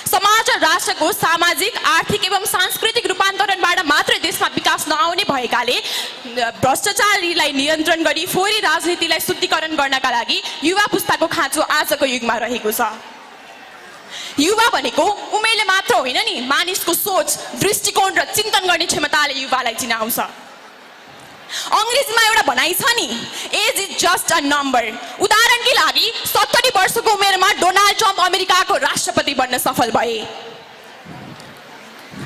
समाज र राष्ट्रको सामाजिक, आर्थिक एवं सांस्कृतिक रूपान्तरणबाट मात्र देशमा विकास नआउने भएकाले भ्रष्टाचारीलाई नियन्त्रण गरी फोहोरी राजनीतिलाई शुद्धिकरण गर्नका लागि युवा पुस्ताको खाँचो आजको युगमा रहेको छ। युवा भनेको उमेरले मात्र होइन नि, मानिसको सोच, दृष्टिकोण र चिन्तन गर्ने क्षमताले युवालाई चिनाउँछ। अंग्रेजीमा एउटा भनाइ छ नि, age is just a number. उदाहरणकै लागि 70 वर्षको उमेरमा डोनाल्ड ट्रम्प अमेरिकाको राष्ट्रपति बन्न सफल भए।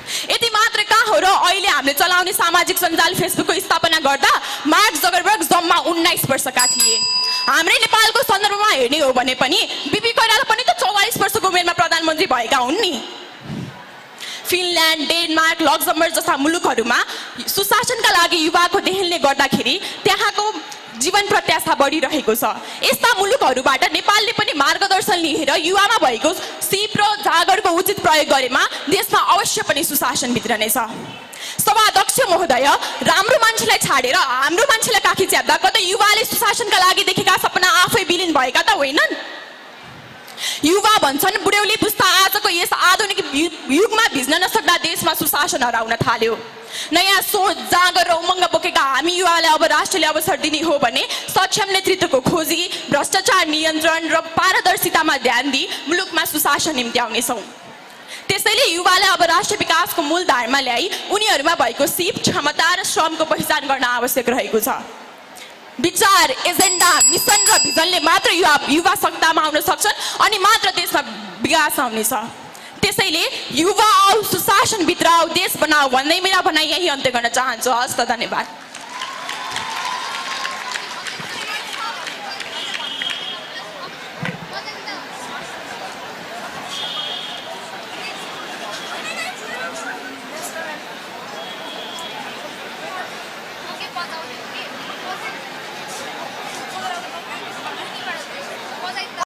यति मात्र कहाँ हो र अहिले हामीले चलाउने सामाजिक सञ्जाल फेसबुकको स्थापना गर्दा मार्क जगरबर्ग जम्मा 19 वर्षका थिए। हाम्रै नेपालको सन्दर्भमा हेर्ने हो भने पनि बिपी कोइराला पनि त 44 वर्षको उमेरमा प्रधानमन्त्री भएका हुन् नि। फिनल्यान्ड, डेनमार्क, लक्जमबर्ग जस्ता मुलुकहरूमा सुशासनका लागि युवाको देहलले गर्दाखेरि त्यहाँको जीवन प्रत्याशा बढिरहेको छ। यस्ता मुलुकहरूबाट नेपालले पनि मार्गदर्शन लिएर युवामा भएको सिप र जागरको उचित प्रयोग गरेमा देशमा अवश्य पनि सुशासन भित्रनेछ। सभाध्यक्ष महोदय, राम्रो मान्छेलाई छाडेर हाम्रो मान्छेलाई काखी च्याप्दा कतै युवाले सुशासनका लागि देखेका सपना आफै विलीन भएका त होइनन्। युवा भन्छन् बुढ्यौली पुस्ता आजको यस आधुनिक युगमा भिज्न नसक्दा देशमा सुशासन हराउन थाल्यो। नयाँ सोच, जाँगर र उमङ्ग बोकेका हामी युवालाई अब राष्ट्रले अवसर दिने हो भने सक्षम नेतृत्वको खोजी, भ्रष्टाचार नियन्त्रण र पारदर्शितामा ध्यान दिई मुलुकमा सुशासन निम्त्याउनेछौँ। त्यसैले युवालाई अब राष्ट्र विकासको मूलधारमा ल्याई उनीहरूमा भएको सिप, क्षमता र श्रमको पहिचान गर्न आवश्यक रहेको छ। विचार, एजेन्डा, मिसन र भिजनले मात्र युवा सत्तामा आउन सक्छन् अनि मात्र देशमा विकास आउनेछ। त्यसैले युवा आऊ, सुशासन भित्र आऊ, देश बनाऊ भन्दै मेरा भनाइ यही अन्त्य गर्न चाहन्छु। हस् त, धन्यवाद।